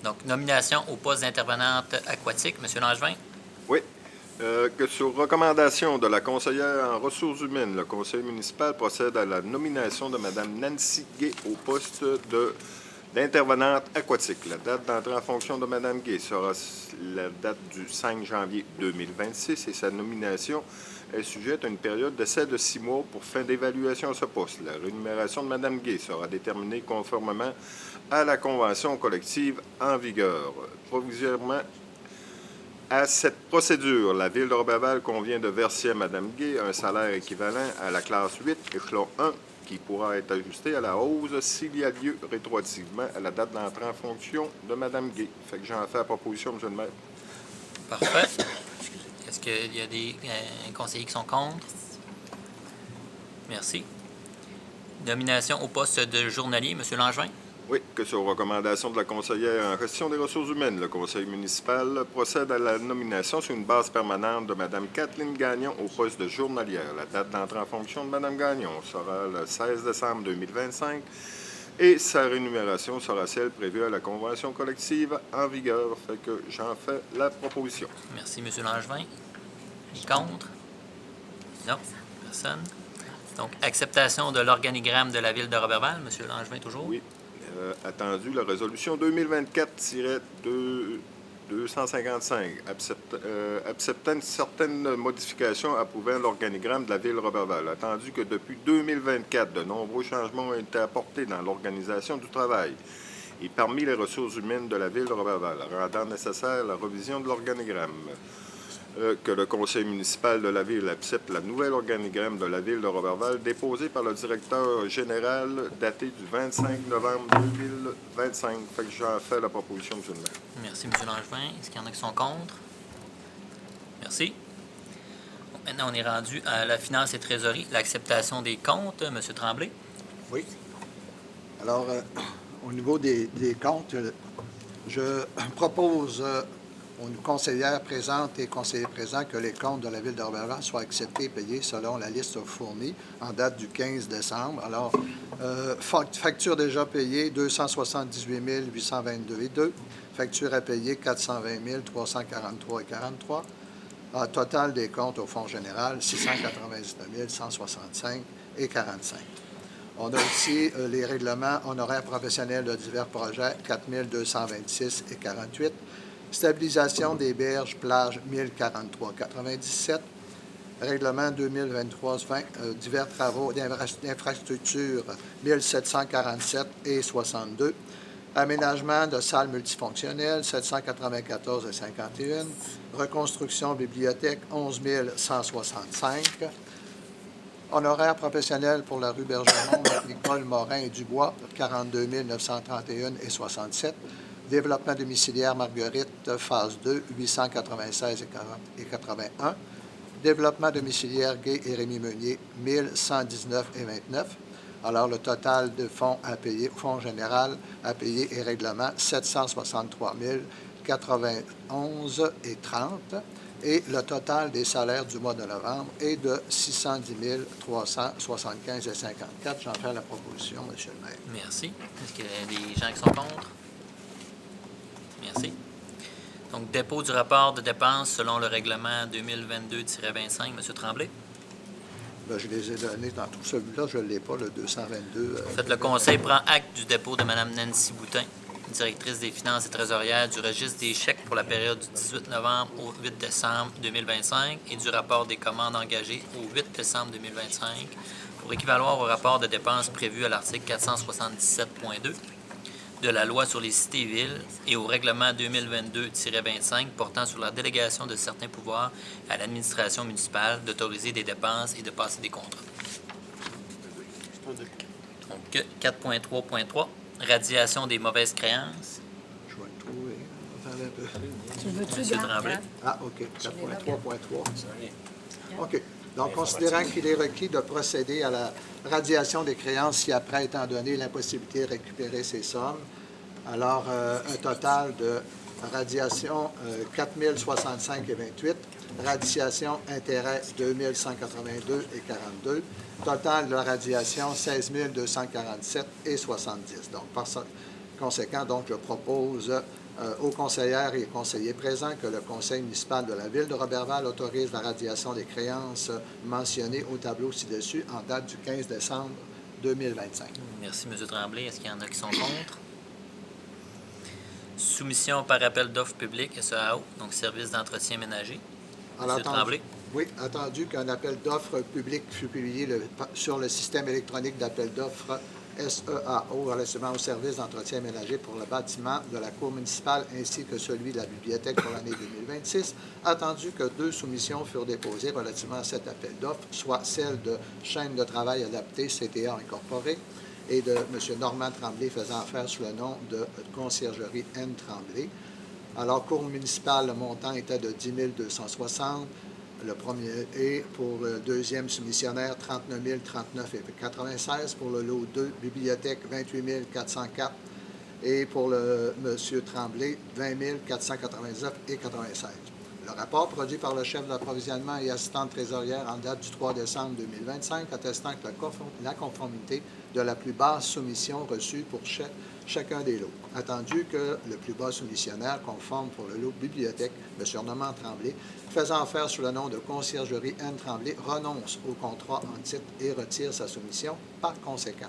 Donc, nomination au poste d'intervenante aquatique. M. Langevin. Oui. Que sur recommandation de la conseillère en ressources humaines, le conseil municipal procède à la nomination de Mme Nancy Gay au poste d'intervenante aquatique. La date d'entrée en fonction de Mme Gay sera la date du 5 janvier 2026 et sa nomination est sujette à une période d'essai de 6 mois pour fin d'évaluation à ce poste. La rémunération de Mme Gay sera déterminée conformément à la convention collective en vigueur. Provisoirement, à cette procédure, la Ville de Roberval convient de verser à Mme Gay un salaire équivalent à la classe 8, échelon 1, qui pourra être ajusté à la hausse s'il y a lieu rétroactivement à la date d'entrée en fonction de Mme Gay. Fait que j'en fais la proposition, M. le maire. Parfait. Est-ce qu'il y a des conseillers qui sont contre? Merci. Nomination au poste de journalier, M. Langevin. Oui, que sur recommandation de la conseillère en gestion des ressources humaines, le conseil municipal procède à la nomination sur une base permanente de Mme Kathleen Gagnon au poste de journalière. La date d'entrée en fonction de Mme Gagnon sera le 16 décembre 2025 et sa rémunération sera celle prévue à la convention collective en vigueur. Fait que j'en fais la proposition. Merci, M. Langevin. Contre? Non, personne. Donc, acceptation de l'organigramme de la Ville de Roberval. M. Langevin, toujours? Oui. Attendu la résolution 2024-255, acceptant certaines modifications approuvant l'organigramme de la Ville de Roberval. Attendu que depuis 2024, de nombreux changements ont été apportés dans l'organisation du travail et parmi les ressources humaines de la Ville de Roberval, rendant nécessaire la révision de l'organigramme. que le conseil municipal de la ville accepte la nouvelle organigramme de la ville de Roberval déposée par le directeur général daté du 25 novembre 2025. Fait que j'en fais la proposition, M. le maire. Merci, M. Langevin. Est-ce qu'il y en a qui sont contre? Merci. Bon, maintenant, on est rendu à la finance et trésorerie, l'acceptation des comptes. M. Tremblay. Oui. Alors, au niveau des comptes, je propose aux conseillères présentes et conseillers présents que les comptes de la Ville de Roberval soient acceptés et payés selon la liste fournie en date du 15 décembre. Alors, facture déjà payée, 278 822,2. Facture à payer, 420 343,43. Total des comptes au Fonds général, 699 165,45. On a aussi les règlements honoraires professionnels de divers projets, 4 226,48. Stabilisation des berges, plages, 1043,97. Règlement 2023-20, divers travaux d'infrastructure, 1747,62. Aménagement de salles multifonctionnelles, 794,51. Reconstruction bibliothèque, 11 165. Honoraires professionnels pour la rue Bergeron, Nicole Morin et Dubois, 42 931,67. Développement domiciliaire Marguerite, phase 2, 896,81. Développement domiciliaire Gay et Rémy Meunier, 1119,29. Alors, le total de fonds à payer, fonds général à payer et règlement, 763 091,30. Et le total des salaires du mois de novembre est de 610 375,54. J'en fais la proposition, M. le maire. Merci. Est-ce qu'il y a des gens qui sont contre? Merci. Donc, dépôt du rapport de dépenses selon le règlement 2022-25, M. Tremblay. Bien, je les ai donnés dans tout celui-là. Je ne l'ai pas, le 222. En fait, le Conseil prend acte du dépôt de Mme Nancy Boutin, directrice des finances et trésorières du registre des chèques pour la période du 18 novembre au 8 décembre 2025 et du rapport des commandes engagées au 8 décembre 2025 pour équivaloir au rapport de dépenses prévu à l'article 477.2 de la Loi sur les cités-villes et au règlement 2022-25 portant sur la délégation de certains pouvoirs à l'administration municipale d'autoriser des dépenses et de passer des contrats. Donc, 4.3.3, radiation des mauvaises créances. Je vais le trouver. Attendez un peu. Tu veux-tu, Monsieur Gab? Tremblay. Ah, OK. 4.3.3. OK. Donc, considérant qu'il est requis de procéder à la radiation des créances ci-après, étant donné l'impossibilité de récupérer ces sommes, alors un total de radiation 4 065,28, radiation intérêt 2 182,42, total de radiation 16 247,70. Donc, par conséquent, donc, je propose aux conseillères et conseillers présents que le conseil municipal de la Ville de Roberval autorise la radiation des créances mentionnées au tableau ci-dessus en date du 15 décembre 2025. Merci, M. Tremblay. Est-ce qu'il y en a qui sont contre? Soumission par appel d'offres publiques, SEAO, donc service d'entretien ménager. M. Tremblay. Oui, attendu qu'un appel d'offres public fut publié sur le système électronique d'appel d'offres SEAO relativement au service d'entretien ménager pour le bâtiment de la Cour municipale ainsi que celui de la bibliothèque pour l'année 2026, attendu que 2 soumissions furent déposées relativement à cet appel d'offres, soit celle de Chaîne de travail adaptée, CTA Incorporée, et de M. Normand Tremblay faisant affaire sous le nom de Conciergerie N. Tremblay. Alors, Cour municipale, le montant était de 10 260. Le premier est pour le deuxième soumissionnaire, 39 039,96. Pour le lot 2, bibliothèque, 28 404. Et pour le M. Tremblay, 20 499,96. Le rapport produit par le chef de l'approvisionnement et assistante trésorière en date du 3 décembre 2025 attestant que la conformité de la plus basse soumission reçue pour chacun des lots. Attendu que le plus bas soumissionnaire conforme pour le lot bibliothèque, M. Normand Tremblay, faisant affaire sous le nom de Conciergerie N. Tremblay, renonce au contrat en titre et retire sa soumission. Par conséquent,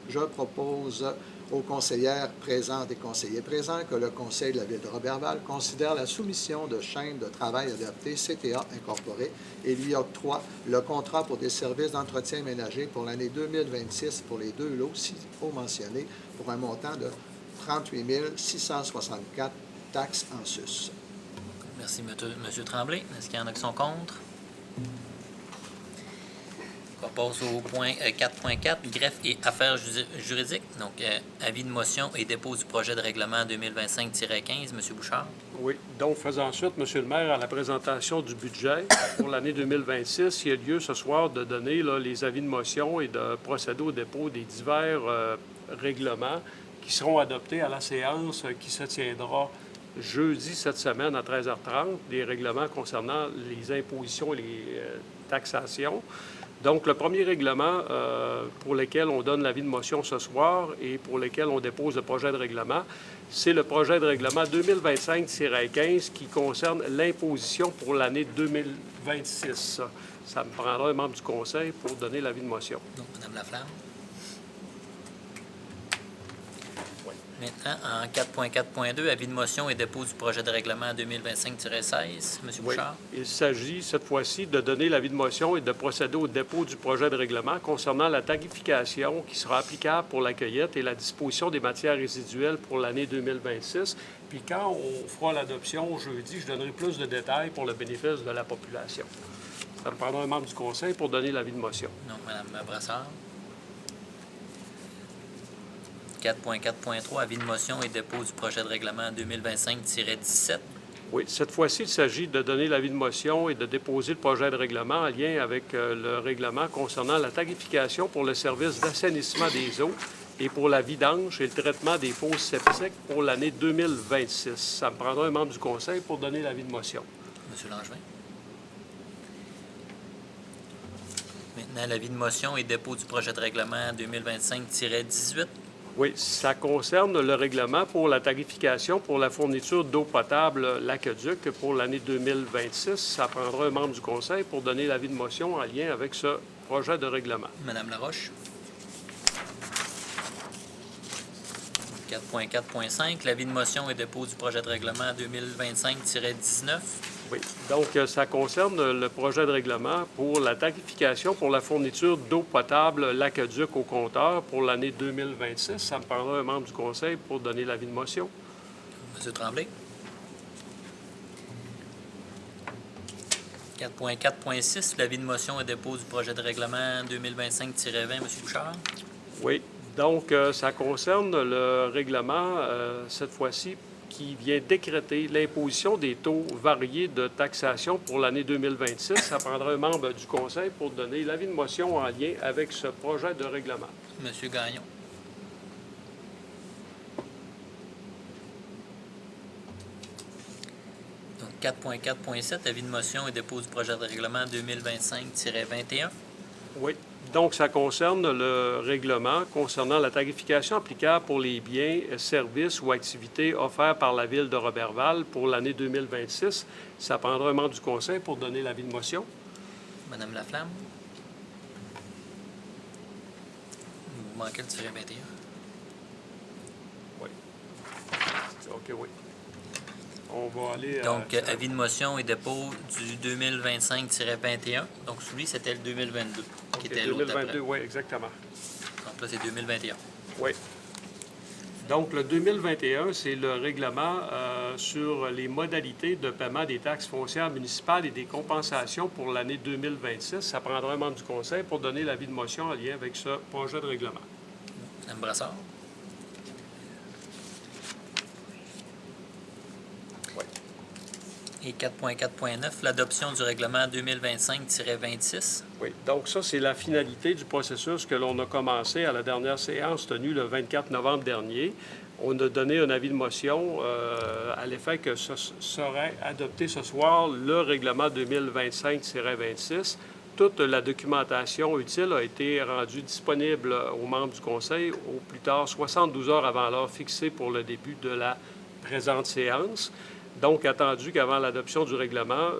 je propose aux conseillères présentes et conseillers présents que le Conseil de la Ville de Roberval considère la soumission de Chaîne de travail adapté CTA Incorporée et lui octroie le contrat pour des services d'entretien ménager pour l'année 2026 pour les 2 lots ci-haut mentionnés pour un montant de 38 664 taxes en sus. Merci, M. Tremblay. Est-ce qu'il y en a qui sont contre? On passe au point 4.4, greffe et affaires juridiques. Donc, avis de motion et dépôt du projet de règlement 2025-15. M. Bouchard. Oui. Donc, faisant suite, M. le maire, à la présentation du budget pour l'année 2026, il y a lieu ce soir de donner là, les avis de motion et de procéder au dépôt des divers règlements qui seront adoptés à la séance qui se tiendra jeudi cette semaine à 13h30, des règlements concernant les impositions et les taxations. Donc, le premier règlement pour lequel on donne l'avis de motion ce soir et pour lequel on dépose le projet de règlement, c'est le projet de règlement 2025-15 qui concerne l'imposition pour l'année 2026. Ça me prendra un membre du conseil pour donner l'avis de motion. Donc, Mme Laflamme. Maintenant, en 4.4.2, avis de motion et dépôt du projet de règlement 2025-16. M. Bouchard. Oui. Il s'agit cette fois-ci de donner l'avis de motion et de procéder au dépôt du projet de règlement concernant la tarification qui sera applicable pour la cueillette et la disposition des matières résiduelles pour l'année 2026. Puis quand on fera l'adoption jeudi, je donnerai plus de détails pour le bénéfice de la population. Ça me prendra un membre du conseil pour donner l'avis de motion. Donc, Mme Brassard. 4.4.3, avis de motion et dépôt du projet de règlement 2025-17. Oui, cette fois-ci, il s'agit de donner l'avis de motion et de déposer le projet de règlement en lien avec le règlement concernant la tarification pour le service d'assainissement des eaux et pour la vidange et le traitement des fosses septiques pour l'année 2026. Ça me prendra un membre du conseil pour donner l'avis de motion. M. Langevin. Maintenant, l'avis de motion et dépôt du projet de règlement 2025-18. Oui, ça concerne le règlement pour la tarification pour la fourniture d'eau potable Lac-Duc pour l'année 2026. Ça prendra un membre du conseil pour donner l'avis de motion en lien avec ce projet de règlement. Mme Laroche. 4.4.5, l'avis de motion et dépôt du projet de règlement 2025-19. Oui, donc ça concerne le projet de règlement pour la tarification pour la fourniture d'eau potable Lac-Duc au compteur pour l'année 2026. Ça me prendra un membre du conseil pour donner l'avis de motion. M. Tremblay. 4.4.6, l'avis de motion et dépôt du projet de règlement 2025-20, M. Bouchard. Oui, donc ça concerne le règlement, cette fois-ci, qui vient décréter l'imposition des taux variés de taxation pour l'année 2026. Ça prendra un membre du conseil pour donner l'avis de motion en lien avec ce projet de règlement. M. Gagnon. Donc 4.4.7, avis de motion et dépôt du projet de règlement 2025-21. Oui. Donc, ça concerne le règlement concernant la tarification applicable pour les biens, services ou activités offerts par la Ville de Roberval pour l'année 2026. Ça prendra un membre du conseil pour donner l'avis de motion. Mme Laflamme. Vous manquez le tiret 21. Oui. OK, oui. On va aller... Donc, avis de motion et dépôt du 2025-21. Donc, celui, c'était le 2022, qui était l'autre 2022, oui, exactement. Donc là, c'est 2021. Oui. Donc, le 2021, c'est le règlement sur les modalités de paiement des taxes foncières municipales et des compensations pour l'année 2026. Ça prendra un membre du conseil pour donner l'avis de motion en lien avec ce projet de règlement. Mme Brassard. Et 4.4.9, l'adoption du règlement 2025-26. Oui, donc ça, c'est la finalité du processus que l'on a commencé à la dernière séance tenue le 24 novembre dernier. On a donné un avis de motion à l'effet que ce serait adopté ce soir le règlement 2025-26. Toute la documentation utile a été rendue disponible aux membres du conseil au plus tard 72 heures avant l'heure fixée pour le début de la présente séance. Donc, attendu qu'avant l'adoption du règlement,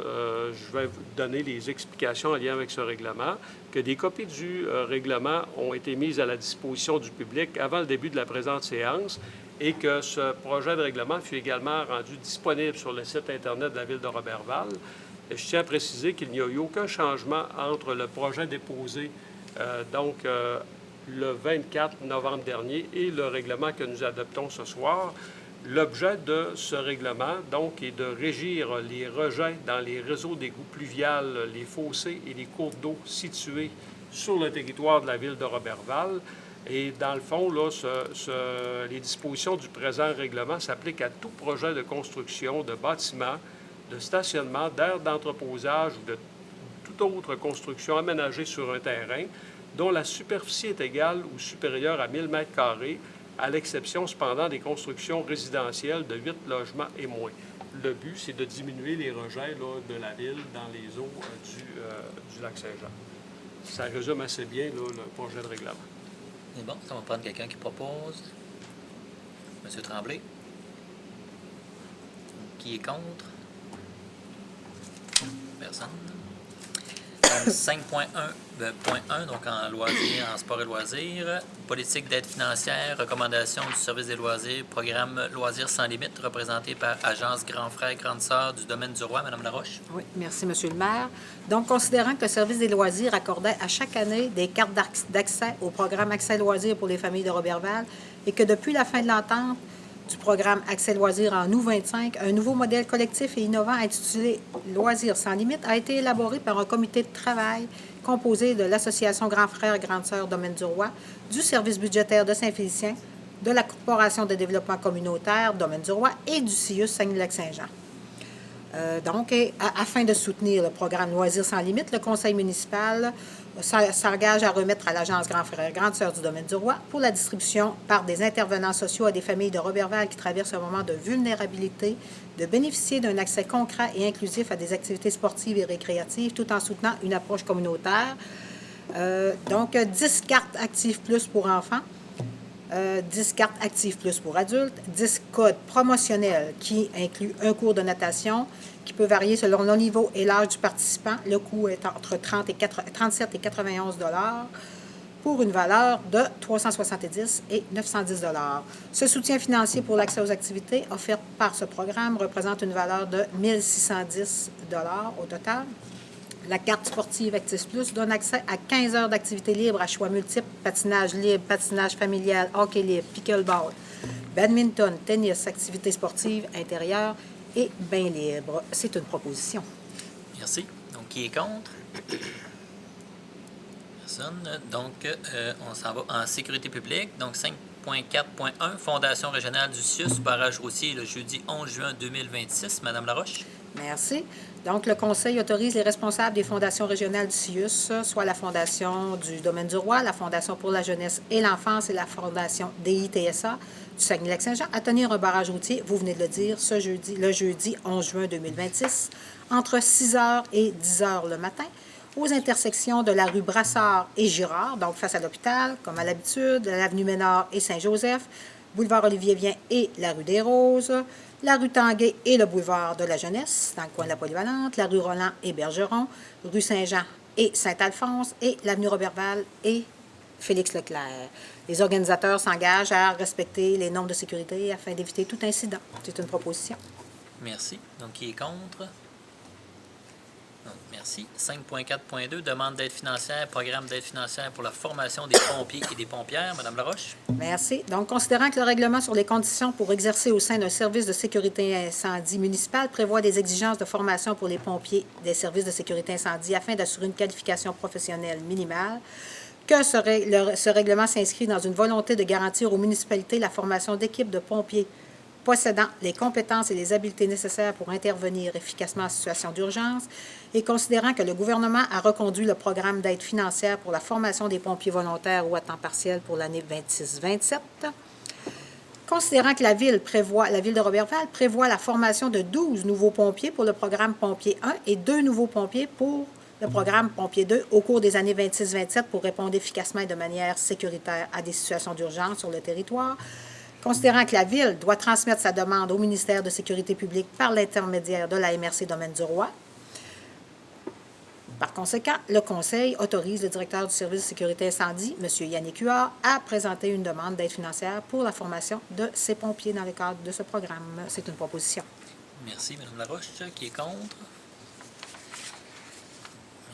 je vais vous donner les explications en lien avec ce règlement, que des copies du règlement ont été mises à la disposition du public avant le début de la présente séance et que ce projet de règlement fut également rendu disponible sur le site Internet de la Ville de Roberval. Et je tiens à préciser qu'il n'y a eu aucun changement entre le projet déposé le 24 novembre dernier et le règlement que nous adoptons ce soir. L'objet de ce règlement, donc, est de régir les rejets dans les réseaux d'égouts pluviales, les fossés et les cours d'eau situés sur le territoire de la ville de Roberval. Et dans le fond, là, les dispositions du présent règlement s'appliquent à tout projet de construction de bâtiments, de stationnement, d'aires d'entreposage ou de toute autre construction aménagée sur un terrain dont la superficie est égale ou supérieure à 1000 m², à l'exception cependant des constructions résidentielles de 8 logements et moins. Le but, c'est de diminuer les rejets là, de la ville dans les eaux du lac Saint-Jean. Ça résume assez bien là, le projet de règlement. C'est bon, ça va prendre quelqu'un qui propose. Monsieur Tremblay. Qui est contre? Personne. Donc, 5.1, donc en loisirs, en sport et loisirs. Politique d'aide financière, recommandation du service des loisirs, programme Loisirs sans limite, représenté par Agence Grand Frère, Grande Sœur du domaine du Roi. Madame Laroche. Oui, merci, Monsieur le maire. Donc, considérant que le service des loisirs accordait à chaque année des cartes d'accès au programme Accès loisirs pour les familles de Roberval et que depuis la fin de l'entente du programme Accès loisirs en août 25, un nouveau modèle collectif et innovant intitulé Loisirs sans limite a été élaboré par un comité de travail composé de l'Association Grand Frère Grande Sœur Domaine du Roi, du service budgétaire de Saint-Félicien, de la Corporation de développement communautaire Domaine du Roi et du CIUS Saguenay-Lac-Saint-Jean. Afin de soutenir le programme Loisirs sans limite, le conseil municipal s'engage à remettre à l'Agence Grand Frère Grande Sœur du Domaine du Roi pour la distribution par des intervenants sociaux à des familles de Roberval qui traversent un moment de vulnérabilité, de bénéficier d'un accès concret et inclusif à des activités sportives et récréatives tout en soutenant une approche communautaire. 10 cartes actives plus pour enfants, 10 cartes actives plus pour adultes, 10 codes promotionnels qui incluent un cours de natation qui peut varier selon le niveau et l'âge du participant. Le coût est entre 37 et 91 $ pour une valeur de 370 et 910 $. Ce soutien financier pour l'accès aux activités offertes par ce programme représente une valeur de 1 610 $ au total. La carte sportive Actif Plus donne accès à 15 heures d'activités libres à choix multiples, patinage libre, patinage familial, hockey libre, pickleball, badminton, tennis, activités sportives intérieures et bain libre. C'est une proposition. Merci. Donc, qui est contre? Personne. Donc, on s'en va en sécurité publique. Donc, 5.4.1, Fondation régionale du CIUS, barrage routier le jeudi 11 juin 2026. Madame Laroche. Merci. Donc, le Conseil autorise les responsables des fondations régionales du CIUS, soit la Fondation du Domaine du Roi, la Fondation pour la jeunesse et l'enfance et la Fondation DITSA du Saguenay-Lac-Saint-Jean, à tenir un barrage routier, vous venez de le dire, le jeudi 11 juin 2026, entre 6 h et 10 h le matin, aux intersections de la rue Brassard et Girard, donc face à l'hôpital, comme à l'habitude, l'avenue Ménard et Saint-Joseph, boulevard Olivier-Vien et la rue des Roses, la rue Tanguay et le boulevard de la Jeunesse, dans le coin de la Polyvalente, la rue Roland et Bergeron, rue Saint-Jean et Saint-Alphonse, et l'avenue Roberval et Félix Leclerc. Les organisateurs s'engagent à respecter les normes de sécurité afin d'éviter tout incident. C'est une proposition. Merci. Donc, qui est contre? Donc, merci. 5.4.2, demande d'aide financière, programme d'aide financière pour la formation des pompiers et des pompières. Madame Laroche. Merci. Donc, considérant que le règlement sur les conditions pour exercer au sein d'un service de sécurité incendie municipal prévoit des exigences de formation pour les pompiers des services de sécurité incendie afin d'assurer une qualification professionnelle minimale, que ce règlement s'inscrit dans une volonté de garantir aux municipalités la formation d'équipes de pompiers possédant les compétences et les habiletés nécessaires pour intervenir efficacement en situation d'urgence, et considérant que le gouvernement a reconduit le programme d'aide financière pour la formation des pompiers volontaires ou à temps partiel pour l'année 26-27, considérant que la Ville de Roberval prévoit la formation de 12 nouveaux pompiers pour le programme Pompier 1 et 2 nouveaux pompiers pour le programme Pompier 2 au cours des années 26-27 pour répondre efficacement et de manière sécuritaire à des situations d'urgence sur le territoire, considérant que la Ville doit transmettre sa demande au ministère de Sécurité publique par l'intermédiaire de la MRC Domaine du Roi. Par conséquent, le Conseil autorise le directeur du service de sécurité incendie, M. Yannick Huard, à présenter une demande d'aide financière pour la formation de ces pompiers dans le cadre de ce programme. C'est une proposition. Merci, Mme Laroche. Qui est contre?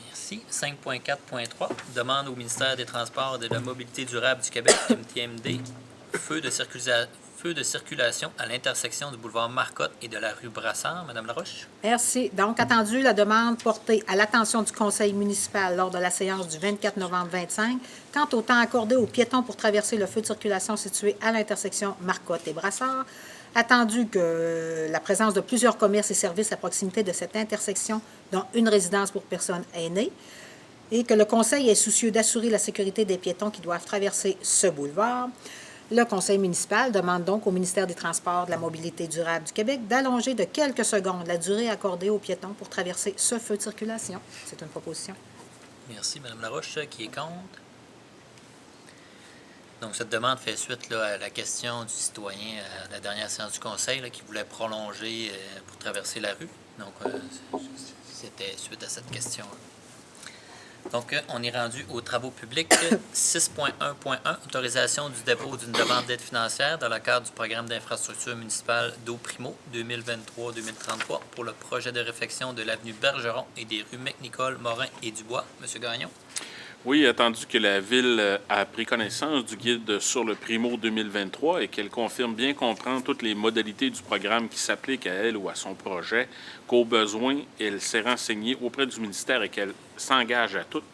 Merci. 5.4.3, demande au ministère des Transports et de la Mobilité durable du Québec, MTMD, feu feu de circulation à l'intersection du boulevard Marcotte et de la rue Brassard. Madame Laroche? Merci. Donc, attendu la demande portée à l'attention du conseil municipal lors de la séance du 24 novembre 25 quant au temps accordé aux piétons pour traverser le feu de circulation situé à l'intersection Marcotte et Brassard. Attendu que la présence de plusieurs commerces et services à proximité de cette intersection, dont une résidence pour personnes aînées, et que le Conseil est soucieux d'assurer la sécurité des piétons qui doivent traverser ce boulevard. Le Conseil municipal demande donc au ministère des Transports, de la Mobilité durable du Québec d'allonger de quelques secondes la durée accordée aux piétons pour traverser ce feu de circulation. C'est une proposition. Merci, Madame Laroche. Qui est contre? Donc, cette demande fait suite là, à la question du citoyen à la dernière séance du Conseil là, qui voulait prolonger pour traverser la rue. Donc, c'était suite à cette question-là. Donc, on est rendu aux travaux publics. 6.1.1, autorisation du dépôt d'une demande d'aide financière dans le cadre du programme d'infrastructure municipale d'eau Primo 2023-2033 pour le projet de réfection de l'avenue Bergeron et des rues McNicol, Morin et Dubois. Monsieur Gagnon? Oui, attendu que la Ville a pris connaissance du guide sur le Primo 2023 et qu'elle confirme bien comprendre toutes les modalités du programme qui s'appliquent à elle ou à son projet, qu'au besoin, elle s'est renseignée auprès du ministère et qu'elle s'engage à toutes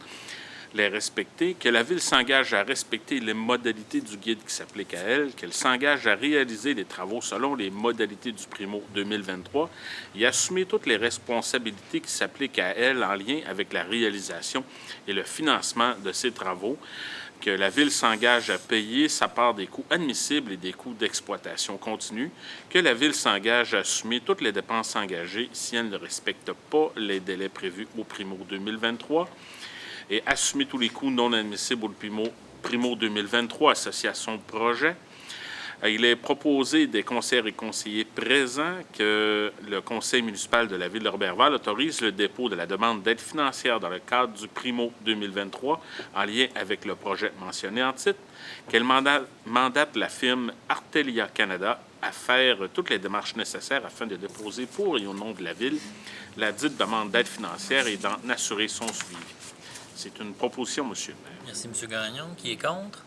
les respecter, que la Ville s'engage à respecter les modalités du guide qui s'applique à elle, qu'elle s'engage à réaliser les travaux selon les modalités du Primo 2023 et assumer toutes les responsabilités qui s'appliquent à elle en lien avec la réalisation et le financement de ces travaux, que la Ville s'engage à payer sa part des coûts admissibles et des coûts d'exploitation continue, que la Ville s'engage à assumer toutes les dépenses engagées si elle ne respecte pas les délais prévus au Primo 2023, et assumer tous les coûts non admissibles au Primo 2023 associés à son projet. Il est proposé des conseillers et conseillers présents que le conseil municipal de la Ville de Roberval autorise le dépôt de la demande d'aide financière dans le cadre du Primo 2023 en lien avec le projet mentionné en titre, qu'elle mandate la firme Artelia Canada à faire toutes les démarches nécessaires afin de déposer pour et au nom de la Ville la dite demande d'aide financière et d'en assurer son suivi. C'est une proposition, Monsieur le maire. Merci, M. Gagnon. Qui est contre?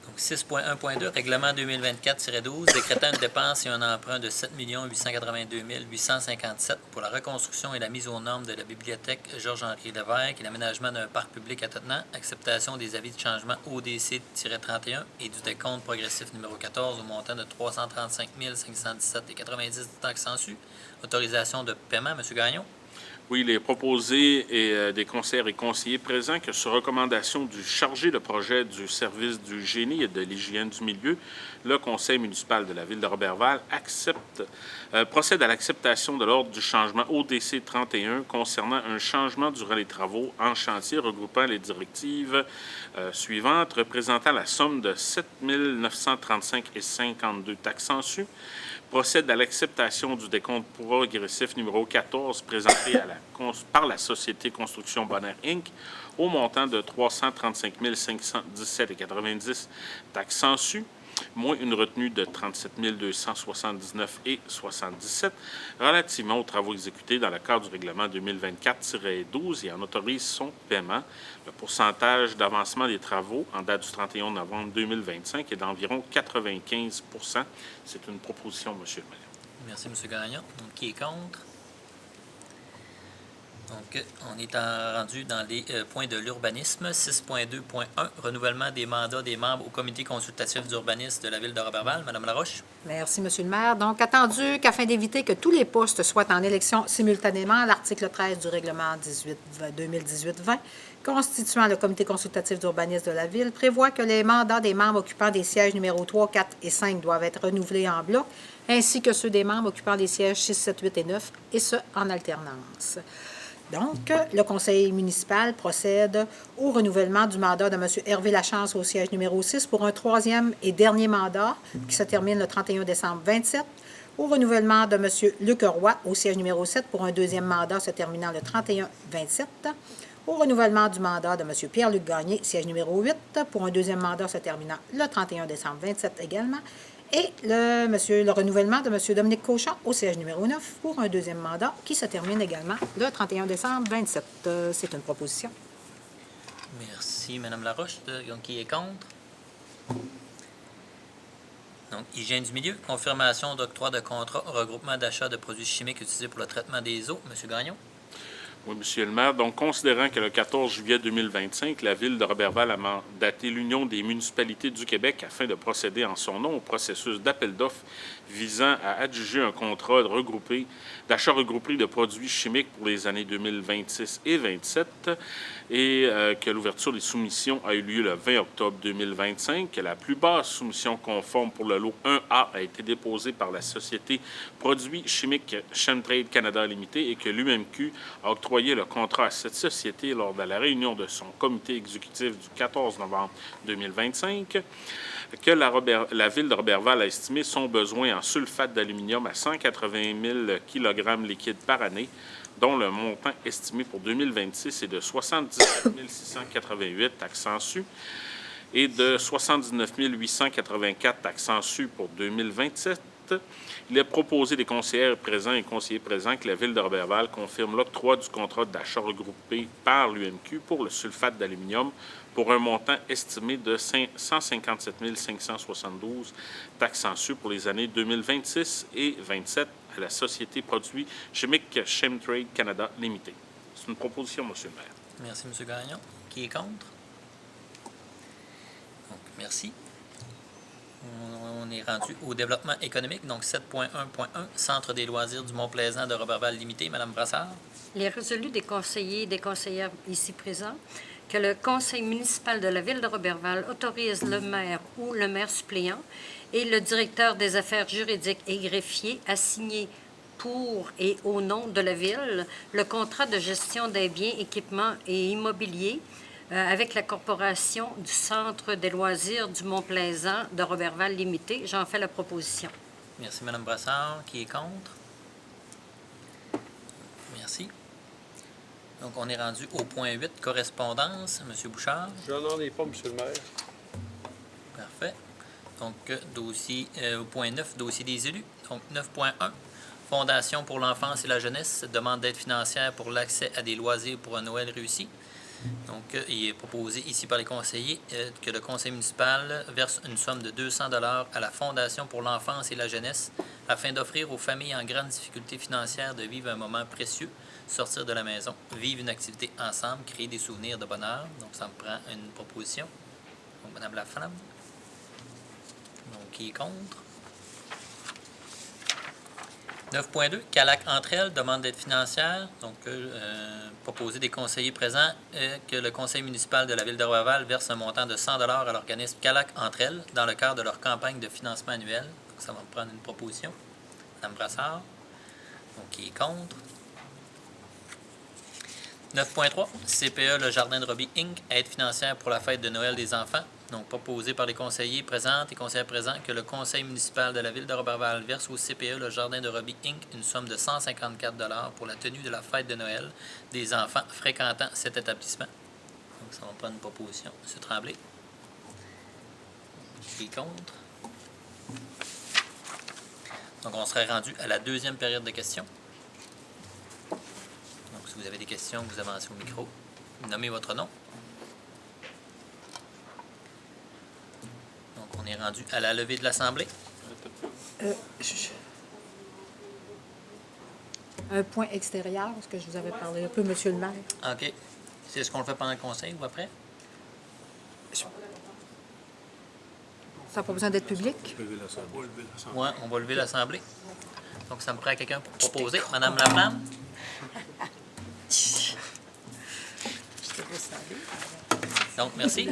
Donc, 6.1.2, règlement 2024-12, décrétant une dépense et un emprunt de 7 882 857 pour la reconstruction et la mise aux normes de la bibliothèque Georges-Henri Lévesque et l'aménagement d'un parc public attenant, acceptation des avis de changement ODC-31 et du décompte progressif numéro 14 au montant de 335 517,90 du taxe en su. Autorisation de paiement, M. Gagnon. Oui, il est proposé et des conseillers et conseillers présents que sur recommandation du chargé de projet du service du génie et de l'hygiène du milieu, le conseil municipal de la Ville de Roberval procède à l'acceptation de l'ordre du changement ODC 31 concernant un changement durant les travaux en chantier regroupant les directives suivantes représentant la somme de 7 935,52 taxes en su, procède à l'acceptation du décompte progressif numéro 14 présenté par la Société Construction Bonheur Inc. au montant de 335 517,90 taxes en su, moins une retenue de 37 279,77 relativement aux travaux exécutés dans le cadre du règlement 2024-12 et en autorise son paiement. Le pourcentage d'avancement des travaux en date du 31 novembre 2025 est d'environ 95 %. C'est une proposition, Monsieur le maire. Merci, M. Gagnon. Donc, qui est contre? Donc, on est rendu dans les points de l'urbanisme. 6.2.1, renouvellement des mandats des membres au comité consultatif d'urbanisme de la Ville de Roberval. Madame Laroche. Merci, M. le maire. Donc, attendu qu'afin d'éviter que tous les postes soient en élection simultanément, l'article 13 du règlement 2018-20 constituant le comité consultatif d'urbanisme de la Ville prévoit que les mandats des membres occupant des sièges numéros 3, 4 et 5 doivent être renouvelés en bloc, ainsi que ceux des membres occupant des sièges 6, 7, 8 et 9, et ce, en alternance. Donc, le conseil municipal procède au renouvellement du mandat de M. Hervé Lachance au siège numéro 6 pour un troisième et dernier mandat qui se termine le 31 décembre 27, au renouvellement de M. Luc Roy au siège numéro 7 pour un deuxième mandat se terminant le 31-27, au renouvellement du mandat de M. Pierre-Luc Gagné, siège numéro 8, pour un deuxième mandat se terminant le 31 décembre 27 également, et le renouvellement de M. Dominique Cauchon au siège numéro 9 pour un deuxième mandat qui se termine également le 31 décembre 27. C'est une proposition. Merci, Mme Laroche. Donc, qui est contre? Donc, hygiène du milieu, confirmation d'octroi de contrat, regroupement d'achat de produits chimiques utilisés pour le traitement des eaux. M. Gagnon. Oui, Monsieur le maire. Donc, considérant que le 14 juillet 2025, la Ville de Roberval a mandaté l'Union des municipalités du Québec afin de procéder en son nom au processus d'appel d'offres visant à adjuger un contrat d'achat regroupé de produits chimiques pour les années 2026 et 2027 et que l'ouverture des soumissions a eu lieu le 20 octobre 2025, que la plus basse soumission conforme pour le lot 1A a été déposée par la société Produits chimiques Chemtrade Canada Limités et que l'UMQ a octroyé le contrat à cette société lors de la réunion de son comité exécutif du 14 novembre 2025, que la Ville de Roberval a estimé son besoin en sulfate d'aluminium à 180 000 kg liquide par année, dont le montant estimé pour 2026 est de 77 688 taxes su et de 79 884 taxes su pour 2027. Il est proposé des conseillères présents et conseillers présents que la Ville de Roberval confirme l'octroi du contrat d'achat regroupé par l'UMQ pour le sulfate d'aluminium pour un montant estimé de 157 572 taxes su pour les années 2026 et 2027 à la Société Produits chimiques Chemtrade Canada Limités. C'est une proposition, M. le maire. Merci, M. Gagnon. Qui est contre? Donc, merci. On est rendu au développement économique, donc 7.1.1, Centre des loisirs du Mont-Plaisant de Roberval Limité. Mme Brassard. Il est résolu des conseillers et des conseillères ici présents que le conseil municipal de la Ville de Roberval autorise le maire ou le maire suppléant et le directeur des affaires juridiques et greffier à signer pour et au nom de la Ville le contrat de gestion des biens, équipements et immobiliers avec la Corporation du Centre des loisirs du Mont-Plaisant de Roberval Limité. J'en fais la proposition. Merci, Mme Brassard. Qui est contre? Merci. Donc, on est rendu au point 8, correspondance. M. Bouchard. Je n'en ai pas, M. le maire. Parfait. Donc, au point 9, dossier des élus. Donc, 9.1, Fondation pour l'enfance et la jeunesse, demande d'aide financière pour l'accès à des loisirs pour un Noël réussi. Donc, il est proposé ici par les conseillers que le conseil municipal verse une somme de 200 $ à la Fondation pour l'enfance et la jeunesse afin d'offrir aux familles en grande difficulté financière de vivre un moment précieux, sortir de la maison, vivre une activité ensemble, créer des souvenirs de bonheur. Donc, ça me prend une proposition. Donc, Mme Laflamme. Donc, qui est contre? 9.2, Calac entre elles, demande d'aide financière. Donc, proposer des conseillers présents que le conseil municipal de la Ville de Roberval verse un montant de 100 $ à l'organisme Calac entre elles dans le cadre de leur campagne de financement annuel. Donc, ça va me prendre une proposition. Mme Brassard. Donc, qui est contre? 9.3, CPE Le Jardin de Robbie Inc., aide financière pour la fête de Noël des enfants. Donc, proposé par les conseillers présents et conseillères présents que le conseil municipal de la Ville de Roberval verse au CPE Le Jardin de Robbie Inc. une somme de 154 $ pour la tenue de la fête de Noël des enfants fréquentant cet établissement. Donc, ça va prendre une proposition. M. Tremblay. Qui est contre? Donc, on serait rendu à la deuxième période de questions. Donc, si vous avez des questions, vous avancez au micro. Nommez votre nom. Donc, on est rendu à la levée de l'Assemblée. Un point extérieur, ce que je vous avais parlé un peu, M. le maire. OK. C'est ce qu'on le fait pendant le conseil ou après? Ça n'a pas besoin d'être public. Oui, on va lever l'Assemblée. Donc, ça me prend quelqu'un pour proposer. Madame Laflamme? Donc, merci.